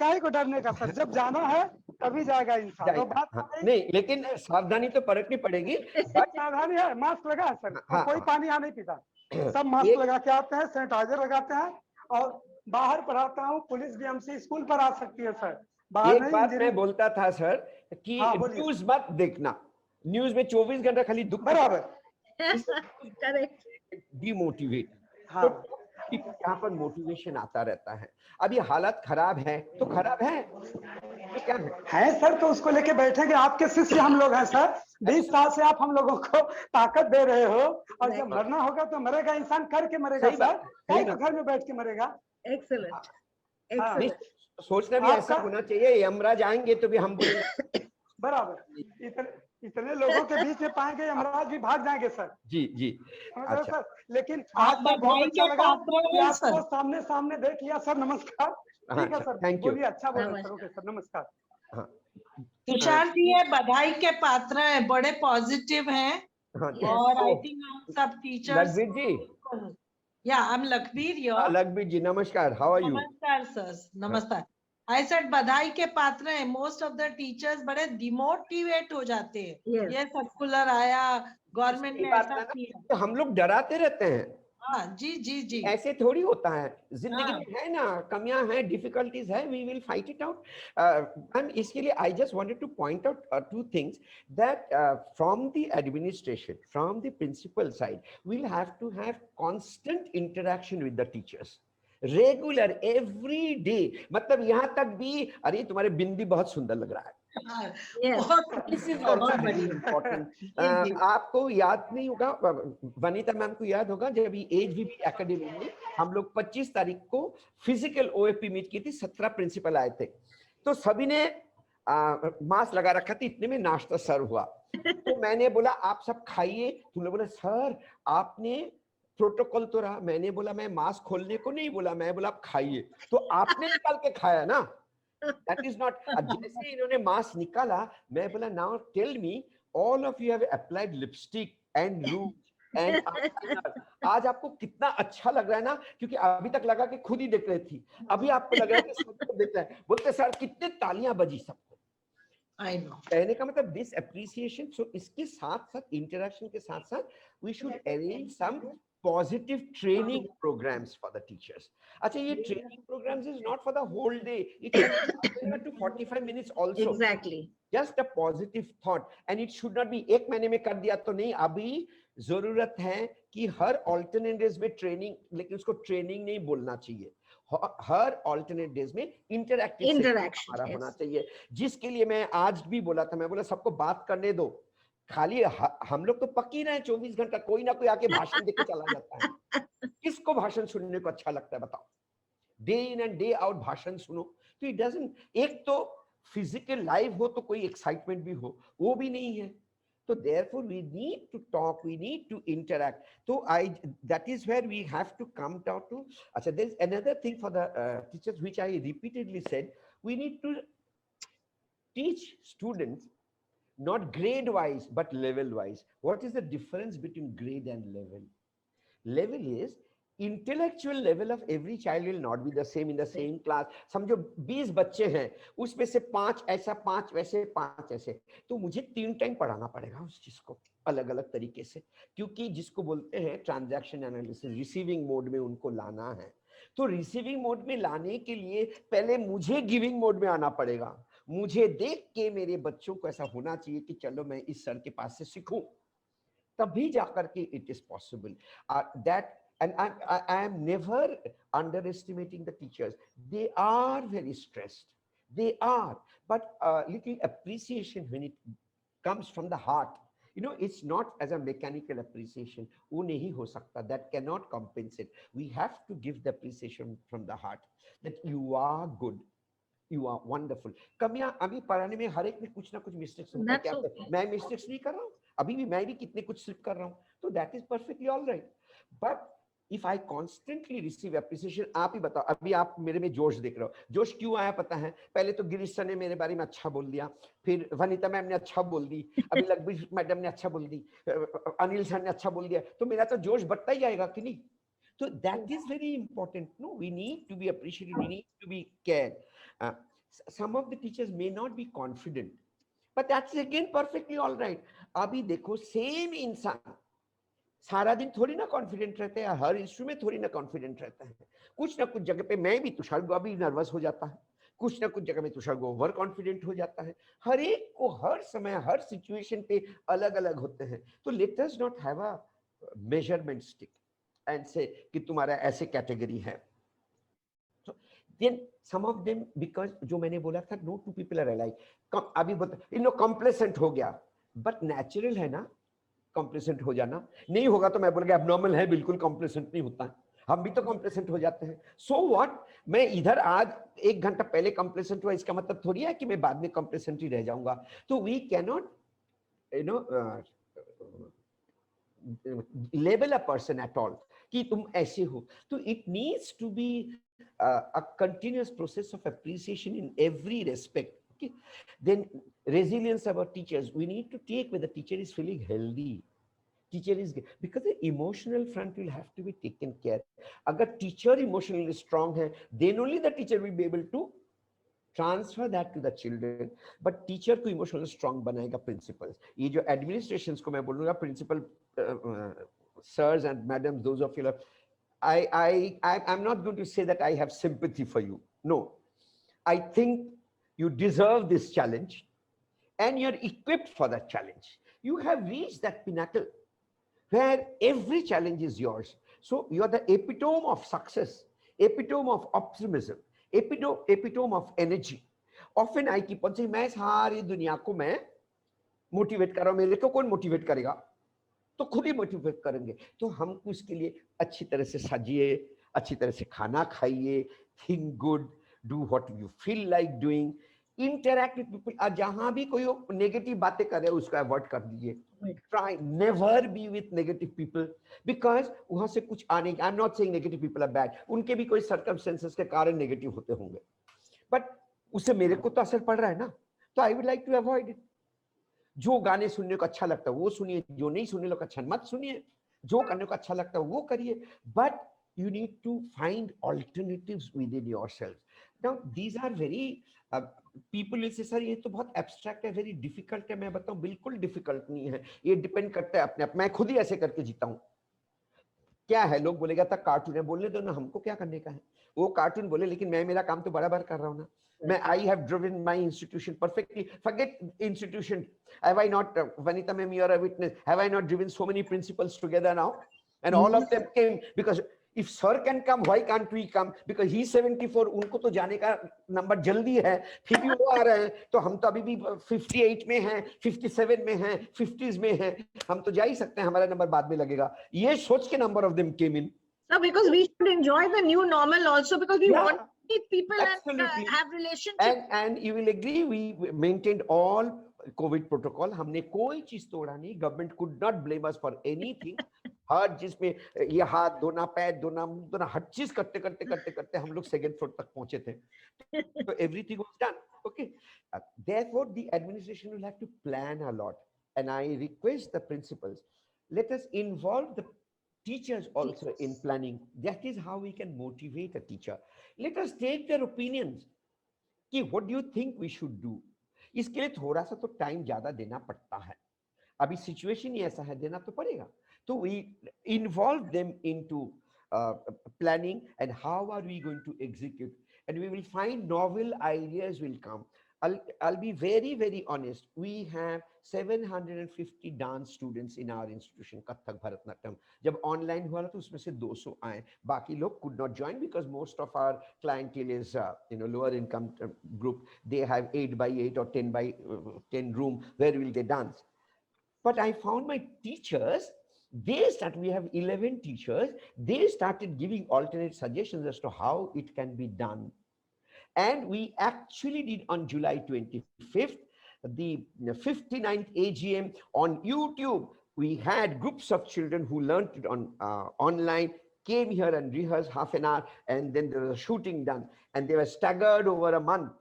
काहे को डरने का सर, जब जाना है तभी जाएगा इंसान। वो बात हाँ, नहीं, लेकिन सावधानी तो बरतनी पड़ेगी। सावधानी है, मास्क लगा है सर। हाँ, कोई हाँ। पानी यहाँ नहीं पीता, सब मास्क लगा के आते हैं, सैनिटाइजर लगाते हैं। और बाहर पढ़ाता हूँ, पुलिस बीएमसी स्कूल पर आ सकती है सर। बाहर एक नहीं, बात मैं इंजीनियरिंग। बोलता था सर कि हाँ, बोलिए। न्यूज मत देखना, न्यूज में 24 घंटा खाली दुख बराबर। Correct. डिमोटिवेट। हाँ। तो यहाँ पर मोटिवेशन आता रहता है। अब ये हालत खराब है तो खराब है, तो क्या है सर, तो उसको लेके बैठेंगे। आपके शिष्य हम लोग हैं सर। 20 साल से आप हम लोगों को ताकत दे रहे हो, और जब मरना होगा तो मरेगा इंसान, करके मरेगा सही सर। बात, सही कहीं तो बात। घर में बैठ के मरेगा। Excellent. हाँ। नहीं, Excellent. सोचना भी ऐसा आपका- होना चाहिए। यमराज आएंगे तो भी हम बोलेंगे बराबर। इतने लोगों के बीच में पाएंगे यमराज भी भाग जाएंगे सर। जी जी। समझ रहे हो अच्छा। सर। लेकिन आप आज बहुत बधाई अच्छा के लगा पात्र कि हैं आपको सर। सामने सामने देख लिया सर। नमस्कार। ठीक है सर, थैंक यू। बोलिए। अच्छा बोले सर। ओके सर, नमस्कार। हाँ तुषार जी ये बधाई के पात्र हैं, बड़े पॉजिटिव हैं। हाँ, और आई तो थिंक आप सब teachers. Lakhbir ji, yeah I am Lakhbir your. Lakhbir ji नमस्कार, हाउ आर यू? नमस्कार सर, नमस्कार। आई सेड बधाई के पात्र हैं। मोस्ट ऑफ द टीचर्स बड़े डिमोटिवेट हो जाते हैं। Yes. ये सर्कुलर आया, गवर्नमेंट ने ऐसा किया। तो हम लोग डराते रहते हैं। हाँ जी जी जी। ऐसे थोड़ी होता है जिंदगी हाँ। में, है ना, कमियां हैं, डिफिकल्टीज है, we will fight it out. Ma'am, इसके लिए I just wanted to point out 2 things that from the administration, from the principal side, we will have to have constant interaction with the teachers, regular, every day. मतलब यहाँ तक भी, अरे तुम्हारे बिंदी बहुत सुंदर लग रहा है। Yes. This is बहुत also very बढ़िया। important. जी, जी। आपको याद नहीं होगा, वनीता मैम को याद होगा, जब एचवीबी एकेडमी में हम लोग 25 तारीख को फिजिकल ओएपी मीट की थी, 17 प्रिंसिपल आए थे, तो सभी ने मास्क लगा रखा था। इतने में नाश्ता सर्व हुआ, तो मैंने बोला आप सब खाइए। तुमने बोला सर आपने प्रोटोकॉल तो रहा। मैंने बोला मैं मास्क खोलने को नहीं बोला, मैं बोला आप खाइए, तो आपने निकाल के खाया ना, दैट इज नॉट। जैसे इन्होंने मास्क निकाला, मैं बोला now tell me, all of you have applied lipstick and rouge and आज आपको कितना अच्छा लग रहा है ना, क्योंकि अभी तक लगा कि खुद ही देख रही थी, अभी आपको लग रहा है कि सबको देख रहा है। बोलते सर कितने तालियां बजी सबको। I know. कहने का मतलब दिस अप्रिसिएशन। सो इसके साथ साथ, इंटरेक्शन के साथ साथ, we should arrange some positive training programs for the teachers. अच्छा, ये training programs is not for the whole day. It can be up to 45 minutes also. Exactly. Just a positive thought, and it should not be एक महीने में कर दिया तो नहीं. अभी जरूरत है कि हर alternate days में training, लेकिन उसको training नहीं बोलना चाहिए. हर alternate days में interactive Interaction, हमारा yes. होना चाहिए. जिसके लिए मैं आज भी बोला था, मैं बोला सबको बात करने दो. खाली हम लोग तो पक ही रहे हैं 24 घंटा, कोई ना कोई आके भाषण देके चला जाता है. किसको भाषण सुनने को अच्छा लगता है बताओ? Day in and day out भाषण सुनो तो इट डजंट. एक तो फिजिकल लाइव हो तो कोई एक्साइटमेंट भी हो, वो भी नहीं है. तो therefore we need to talk, we need to interact. So that is where we have to come down to. Achha, there is another thing for the teachers which I repeatedly said. We need to teach students not grade wise but level wise. What is the difference between grade and level? Level is intellectual level of every child will not be the same in the same class. समझो 20 बच्चे हैं, उसमें से 5 ऐसा, 5 वैसे, 5 ऐसे, तो मुझे 3 टाइम पढ़ाना पड़ेगा उस चीज को अलग अलग तरीके से, क्योंकि जिसको बोलते हैं ट्रांजैक्शन एनालिसिस, रिसीविंग मोड में उनको लाना है. तो रिसीविंग मोड में लाने के लिए पहले मुझे गिविंग मोड में आना पड़ेगा. मुझे देख के मेरे बच्चों को ऐसा होना चाहिए कि चलो मैं इस सर के पास से सीखूं, तभी जाकर के it is possible. That and I am never underestimating the teachers. They are very stressed. They are, but little appreciation when it comes from the heart. You know, it's not as a mechanical appreciation. वो नहीं हो सकता. That cannot compensate. We have to give the appreciation from the heart. That you are good. You are wonderful. कमियां अभी पढ़ाने में हर एक में कुछ ना कुछ मिस्टेक्स होता है. क्या मैं मिस्टेक्स नहीं कर रहा हूँ? अभी भी मैं भी कितने कुछ स्लिप कर रहा हूँ. तो that is perfectly all right. But if I constantly receive appreciation, आप ही बताओ, अभी आप मेरे में जोश देख रहे हो. जोश क्यों आया पता है? पहले तो गिरीश सर ने मेरे बारे में अच्छा बोल दिया, फिर वनिता मैम ने अच्छा बोल दी, अभी लग्बी मैडम ने अच्छा बोल दी, अनिल सर ने अच्छा बोल दिया, तो मेरा तो जोश बढ़ता ही जाएगा कि नहीं? So that is very important. No, we need to be appreciated. We need to be cared. Some of the teachers may not be confident, but that's again perfectly all right. अभी देखो same इंसान सारा दिन थोड़ी ना confident रहते हैं, हर issue में थोड़ी ना कॉन्फिडेंट रहता है. कुछ ना कुछ जगह पे मैं भी तुषार अभी नर्वस हो जाता है, कुछ ना कुछ जगह में तुषार ओवर कॉन्फिडेंट हो जाता है. हर एक को हर समय हर सिचुएशन पे अलग अलग होते हैं. तो let us not have a measurement stick and से कि तुम्हारा ऐसे कैटेगरी है. Then some of them, because जो मैंने बोला था no two people are alike. अभी बता इन लोग कॉम्प्लेसेंट हो गया, बट नेचुरल है ना कॉम्प्लेसेंट हो जाना. नहीं होगा तो मैं बोलूंगा एबनॉर्मल है, बिल्कुल कॉम्प्लेसेंट नहीं होता है. हम भी तो कॉम्प्लेसेंट हो जाते हैं. सो व्हाट, मैं इधर आज 1 घंटा पहले कॉम्प्लेसेंट हुआ, इसका मतलब थोड़ी है कि मैं बाद में कॉम्प्लेसेंट ही रह जाऊंगा. तो we can not you know label a person at all कि तुम ऐसे हो. तो it needs to be a continuous process of appreciation in every respect. Okay, then resilience about teachers, we need to take where the teacher is feeling healthy, teacher is, because the emotional front will have to be taken care. Agar teacher emotionally strong hai, then only the teacher will be able to transfer that to the children. But teacher को emotionally strong बनाएगा principals. ये जो administrations को मैं बोलूँगा principal sirs and madams, those of you, I'm not going to say that I have sympathy for you. No, I think you deserve this challenge and you're equipped for that challenge. You have reached that pinnacle where every challenge is yours. So you're the epitome of success, epitome of optimism, epitome of energy. Often I keep on saying, मैं सारी दुनिया को मैं motivate कर रहा हूँ, मेरे को कौन motivate करेगा? तो खुद ही मोटिवेट करेंगे. तो हमको इसके लिए अच्छी तरह से सजिए, अच्छी तरह से खाना खाइए, think good, do what you feel like doing, interact with people. जहां भी कोई नेगेटिव बातें करे उसको अवॉइड कर दीजिए. Try never be with negative people, because वहां से कुछ आने. I am not saying negative people are bad, उनके भी कोई सर्कमस्टेंसेस के कारण नेगेटिव होते होंगे, बट उससे मेरे को तो असर पड़ रहा है ना. तो I would like to avoid it. जो गाने सुनने को अच्छा लगता है वो सुनिए, जो नहीं सुनने को अच्छा मत सुनिए, जो करने को अच्छा लगता है वो करिए. But you need to find alternatives with in yourself. Now these are very, people will say sir ये तो बहुत एब्स्ट्रैक्ट है, वेरी डिफिकल्ट है. मैं बताऊं बिल्कुल डिफिकल्ट नहीं है, ये डिपेंड करता है अपने आप. मैं खुद ही ऐसे करके जीता हूं. क्या है, लोग बोलेगा था कार्टून है, बोलने दो ना, हमको क्या करने का है, वो कार्टून बोले, लेकिन मैं मेरा काम तो बराबर कर रहा हूँ ना। मैं I have driven my institution perfectly, forget institution, have I not, Vanita ma'am you are a witness, have I not driven so many principals together now, and all of them came, because if sir can come, why can't we come? Because he's 74, उनको तो जाने का number जल्दी है, फिर भी वो आ रहे हैं, तो हम तो अभी भी 58 में हैं, 57 में हैं, 50s में हैं, हम तो जा ही सकते हैं, हमारा नंबर बाद में लगेगा, ये सोच के number of them came in. So because we should enjoy the new normal also, because we Yeah, want to meet people and absolutely. have relationships. And you will agree, we maintained all COVID protocol, हमने कोई चीज तोड़ा नहीं, government could not blame us for anything। हर जिसमें ये हाथ धोना, पैर धोना, मुंह धोना, हर चीज करते करते करते करते हम लोग सेकंड फ्लोर तक पहुंचे थे, so everything was done, okay। Therefore the administration will have to plan a lot, and I request the principals, let us involve the teachers also in planning, that is how we can motivate a teacher, let us take their opinions कि what do you think we should do। इसके लिए थोड़ा सा तो time ज्यादा देना पड़ता है, अभी सिचुएशन ही ऐसा है, देना तो पड़ेगा, तो we involve them into planning and how are we going to execute, and we will find novel ideas will come। I'll be very very honest, we have 750 dance students in our institution, Kathak, Bharatanatyam। जब online हुआ तो उसमें से 200 आए, बाकी लोग could not join because most of our clientele is lower income group, they have 8 by 8 or 10 by 10 room, where will they dance? But I found my teachers, we have 11 teachers, they started giving alternate suggestions as to how it can be done. And we actually did on July 25th, the 59th AGM on YouTube. We had groups of children who learned it on online, came here and rehearsed half an hour, and then there was a shooting done, and they were staggered over a month,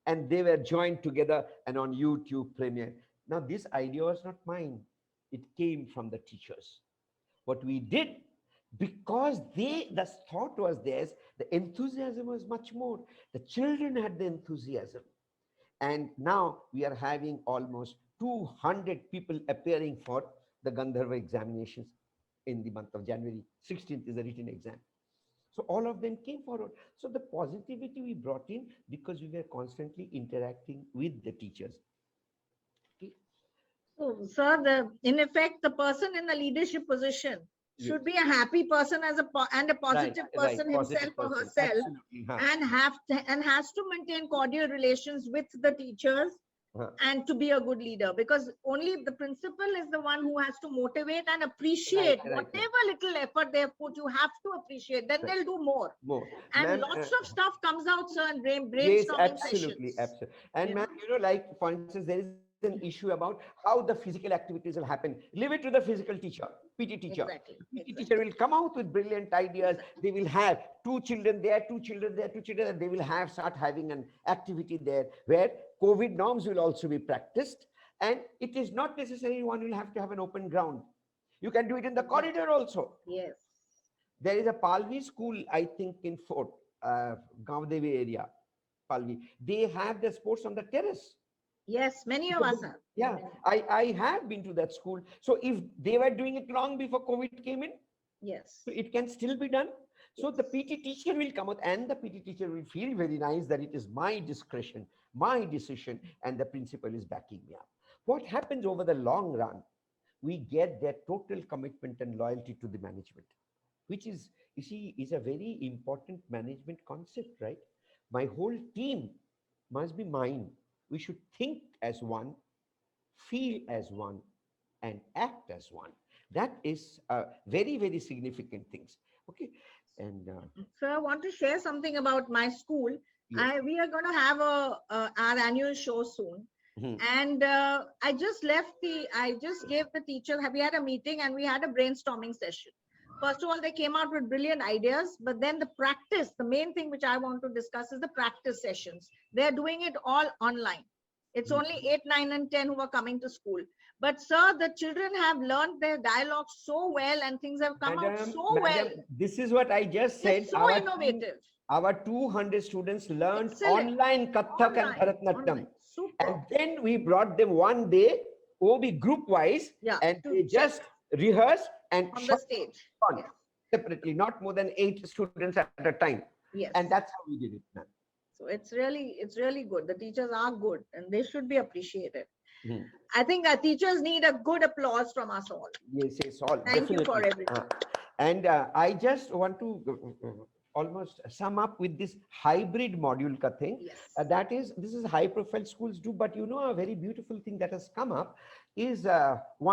and they were joined together and on YouTube premiere. Now this idea was not mine, it came from the teachers. What we did, because the thought was theirs, the enthusiasm was much more, the children had the enthusiasm, and now we are having almost 200 people appearing for the Gandharva examinations in the month of January. 16th is the written exam. So all of them came forward. So the positivity we brought in because we were constantly interacting with the teachers. Okay. So, sir, in effect, the person in the leadership position should be a happy person and a positive person himself or herself, and has to maintain cordial relations with the teachers and to be a good leader, because only the principal is the one who has to motivate and appreciate whatever little effort they have put. You have to appreciate, then they'll do more. And lots of stuff comes out, sir, and brainstorming absolutely, sessions. absolutely. And ma'am, like for instance, there is an issue about how the physical activities will happen. Leave it to the physical teacher, PT teacher. Exactly. PT teacher will come out with brilliant ideas. They will have 2 children there, 2 children there, 2 children, and they will start having an activity there where COVID norms will also be practiced. And it is not necessary one will have to have an open ground. You can do it in the corridor also. Yes. There is a Palvi school, I think in Fort Gaodevi area, Palvi. They have the sports on the terrace. Yes, many of us are. Yeah, I have been to that school. So if they were doing it long before COVID came in, Yes. so it can still be done. So the PT teacher will come out and the PT teacher will feel very nice that it is my discretion, my decision, and the principal is backing me up. What happens over the long run? We get their total commitment and loyalty to the management, which is, you see, is a very important management concept, right? My whole team must be mine. We should think as one, feel as one, and act as one. That is very, very significant things. Okay. And So I want to share something about my school. Yes. We are going to have our annual show soon. Mhm. And I just gave the teacher, we had a meeting and we had a brainstorming session. First of all, they came out with brilliant ideas, but then the practice, the main thing which I want to discuss is the practice sessions. They're doing it all online. It's only 8, 9, and 10 who are coming to school. But sir, the children have learned their dialogue so well and things have come out so well. This is what I just said. It's so innovative. Our 200 students learned Excellent. online Kathak and Online, Bharatanatyam. online. Super. And then we brought them one day, OB group wise, Yeah, and to they check just rehearsed and on the shot stage. on. Yes. separately, not more than 8 students at a time. Yes. And that's how we did it, ma'am. So it's really good. The teachers are good and they should be appreciated. Mhm. I think our teachers need a good applause from us all. Yes, yes, all. Thank you for definitely. everything. And I just want to almost sum up with this hybrid module ka thing. Yes. That is, this is high profile schools do, but you know, a very beautiful thing that has come up is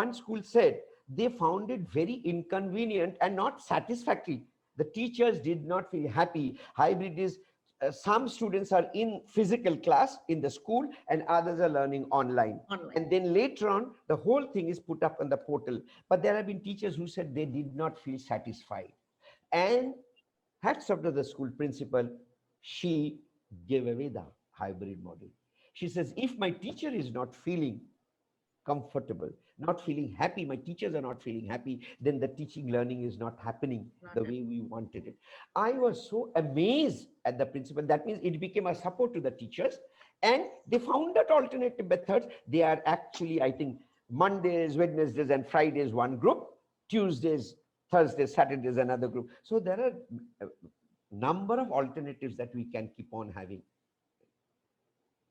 one school said they found it very inconvenient and not satisfactory. The teachers did not feel happy. Hybrid is some students are in physical class in the school and others are learning online. Online. And then later on, the whole thing is put up on the portal. But there have been teachers who said they did not feel satisfied. And hats off to the school principal, she gave away the hybrid model. She says, if my teacher is not feeling comfortable, not feeling happy, my teachers are not feeling happy, then the teaching learning is not happening the way we wanted it. I was so amazed at the principal. That means it became a support to the teachers and they found that alternative methods. They are actually, I think, Mondays, Wednesdays and Fridays, one group, Tuesdays, Thursdays, Saturdays, another group. So there are a number of alternatives that we can keep on having.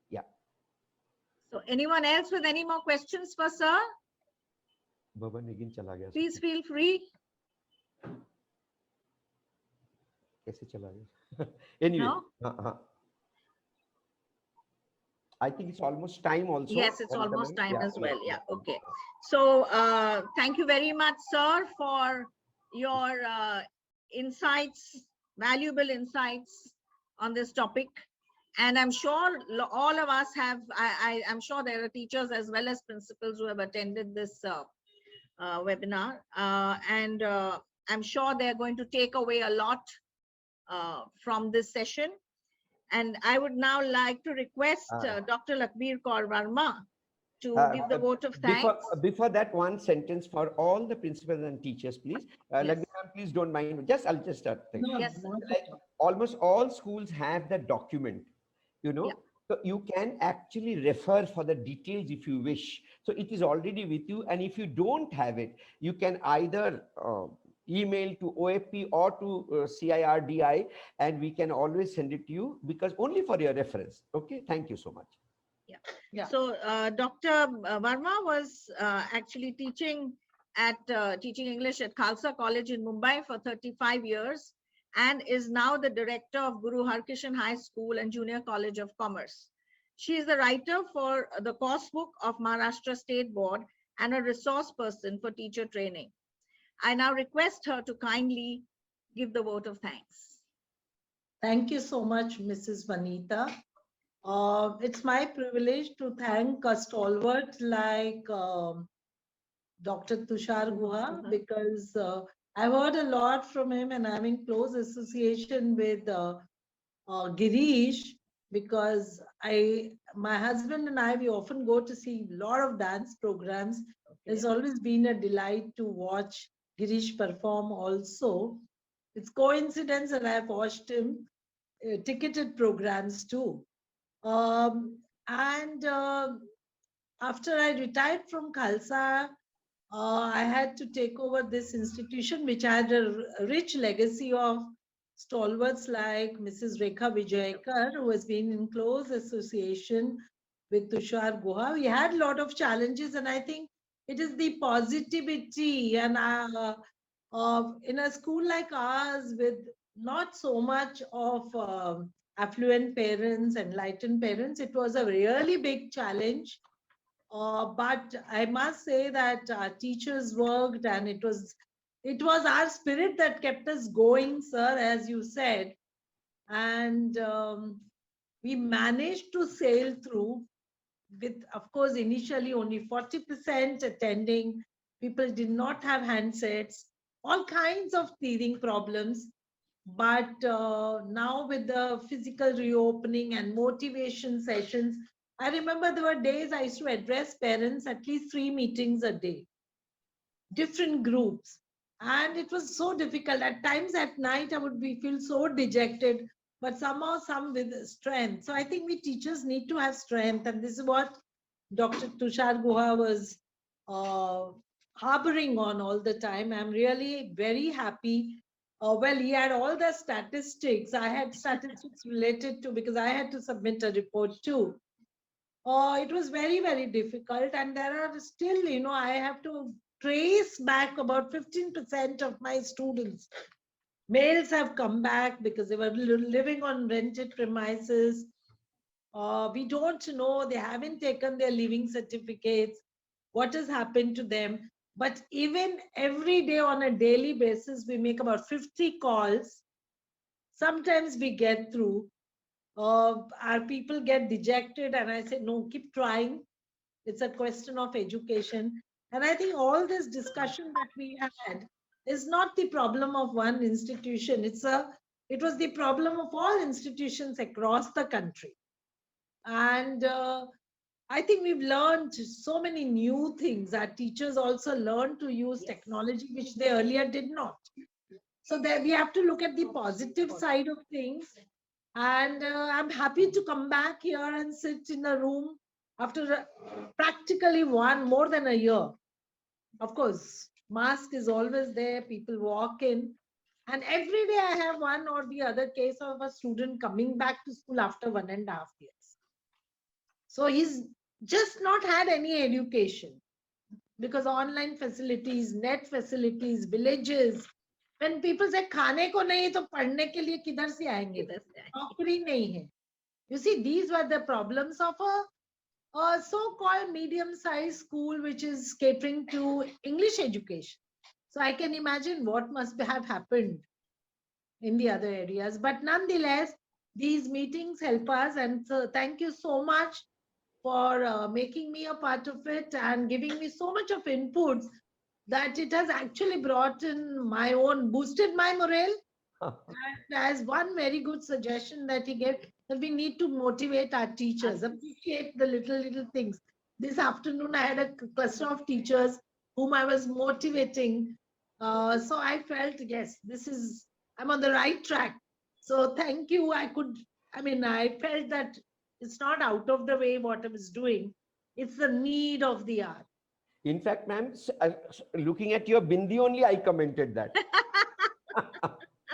Yeah. So anyone else with any more questions for sir? Bhavan again chala gaya. Please feel free. Kaise chala gaya? Anyway. No? I think it's almost time also. Yes, it's Vanitha almost ma'am. time as well. Yeah, okay. So thank you very much, sir, for your insights, valuable insights on this topic. And I'm sure all of us have, I'm sure there are teachers as well as principals who have attended this webinar. And I'm sure they're going to take away a lot from this session. And I would now like to request Dr. Lakbir Kaur Verma to give the vote of thanks. Before that, one sentence for all the principals and teachers, please. Yes. Lakbir ma'am, please don't mind. I'll just start. No, Yes, not Like, almost all schools have the document, you know. Yeah. So you can actually refer for the details if you wish. So it is already with you. And if you don't have it, you can either email to OFP or to CIRDI, and we can always send it to you, because only for your reference. Okay, thank you so much. Yeah. So Dr. Verma was actually teaching English at Khalsa College in Mumbai for 35 years and is now the director of Guru Harkishan High School and Junior College of Commerce. She is the writer for the course book of Maharashtra State Board and a resource person for teacher training. I now request her to kindly give the vote of thanks. Thank you so much, Mrs. Vanita. It's my privilege to thank a stalwart like Dr. Tushar Guha, because I've heard a lot from him and having close association with Girish, because my husband and I, we often go to see a lot of dance programs. It's always been a delight to watch Girish perform also. It's coincidence that I've watched him ticketed programs too. After I retired from Khalsa, I had to take over this institution, which had a rich legacy of stalwarts like Mrs. Rekha Vijayakar, who has been in close association with Tushar Guha. We had a lot of challenges, and I think it is the positivity and in a school like ours with not so much of affluent parents, enlightened parents, it was a really big challenge. But I must say that our teachers worked, and it was our spirit that kept us going, sir, as you said. And we managed to sail through with, of course, initially only 40% attending. People did not have handsets, all kinds of teething problems. But now with the physical reopening and motivation sessions, I remember there were days I used to address parents at least 3 meetings a day, different groups. And it was so difficult. At times at night, I would feel so dejected, but somehow some with strength. So I think we teachers need to have strength. And this is what Dr. Tushar Guha was harboring on all the time. I'm really very happy Well, he had all the statistics. I had statistics related to, because I had to submit a report too. It was very, very difficult. And there are still, I have to trace back about 15% of my students. Males have come back because they were living on rented premises. We don't know, they haven't taken their leaving certificates, what has happened to them. But even every day on a daily basis, we make about 50 calls. Sometimes we get through. Our people get dejected, and I say, no, keep trying. It's a question of education. And I think all this discussion that we had is not the problem of one institution. It was the problem of all institutions across the country. And I think we've learned so many new things. Our teachers also learned to use technology, which they earlier did not. So there we have to look at the positive side of things. And I'm happy to come back here and sit in a room after practically more than a year. Of course, mask is always there, people walk in. And every day I have one or the other case of a student coming back to school after 1.5 years. So he's just not had any education because online facilities, net facilities, villages. When people say खाने को नहीं तो पढ़ने के लिए किधर से आएंगे? नौकरी नहीं है. You see, these were the problems of a so-called medium-sized school which is catering to English education. So I can imagine what must have happened in the other areas. But nonetheless, these meetings help us. And so thank you so much for making me a part of it and giving me so much of inputs that it has actually brought in my own, boosted my morale. And as one very good suggestion that he gave, that we need to motivate our teachers, appreciate the little things. This afternoon, I had a cluster of teachers whom I was motivating. So I felt, yes, I'm on the right track. So thank you. I felt that it's not out of the way what I was doing. It's the need of the hour. In fact, ma'am, looking at your bindi only, I commented that.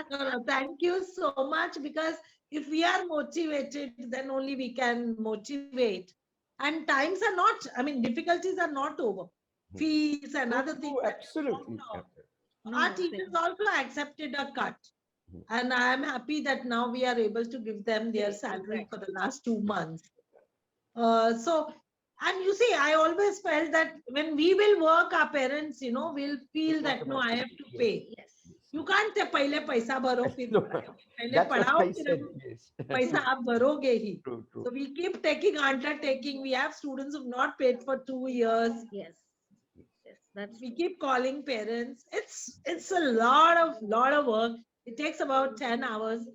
No, thank you so much, because if we are motivated, then only we can motivate. And times are not, difficulties are not over. Fees and other things. Absolutely. Our teachers also accepted a cut. And I am happy that now we are able to give them their salary for the last 2 months. And you see, I always felt that when we will work, our parents, will feel that, no, I have to pay. Yes. You can't say, "Pahle paisa bharo, fir padhao." Pahle That's what padhao, I fir said, yes. paisa aap bharoge hi. True. So we keep taking undertaking. We have students who've not paid for 2 years. Yes. That's We keep calling parents. It's a lot of work. It takes about 10 hours.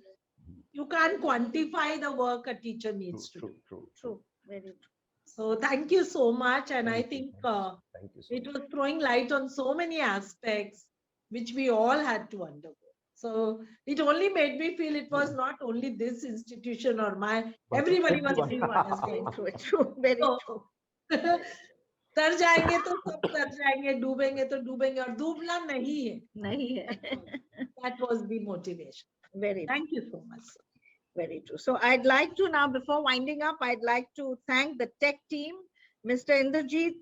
You can't quantify the work a teacher needs to do. true. Very true. So thank you so much. And I think Thank you so it much. was throwing light on so many aspects which we all had to undergo. So it only made me feel it was not only this institution or everybody was Going through it. True. Very So- true. तर जाएंगे तो सब तर जाएंगे, डूबेंगे तो डूबेंगे, और डूबना नहीं है. Nahi hai. That was the motivation. Very true. Thank you so much. Very true. So I'd like to now, before winding up, I'd like to thank the tech team, Mr. Indrajit,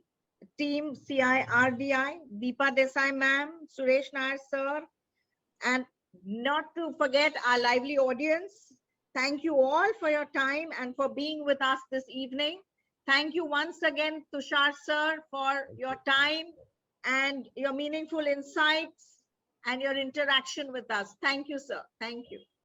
team CIRDI, Deepa Desai ma'am, Suresh Nair sir, and not to forget our lively audience. Thank you all for your time and for being with us this evening. Thank you once again, Tushar sir, for your time and your meaningful insights and your interaction with us. Thank you, sir. Thank you.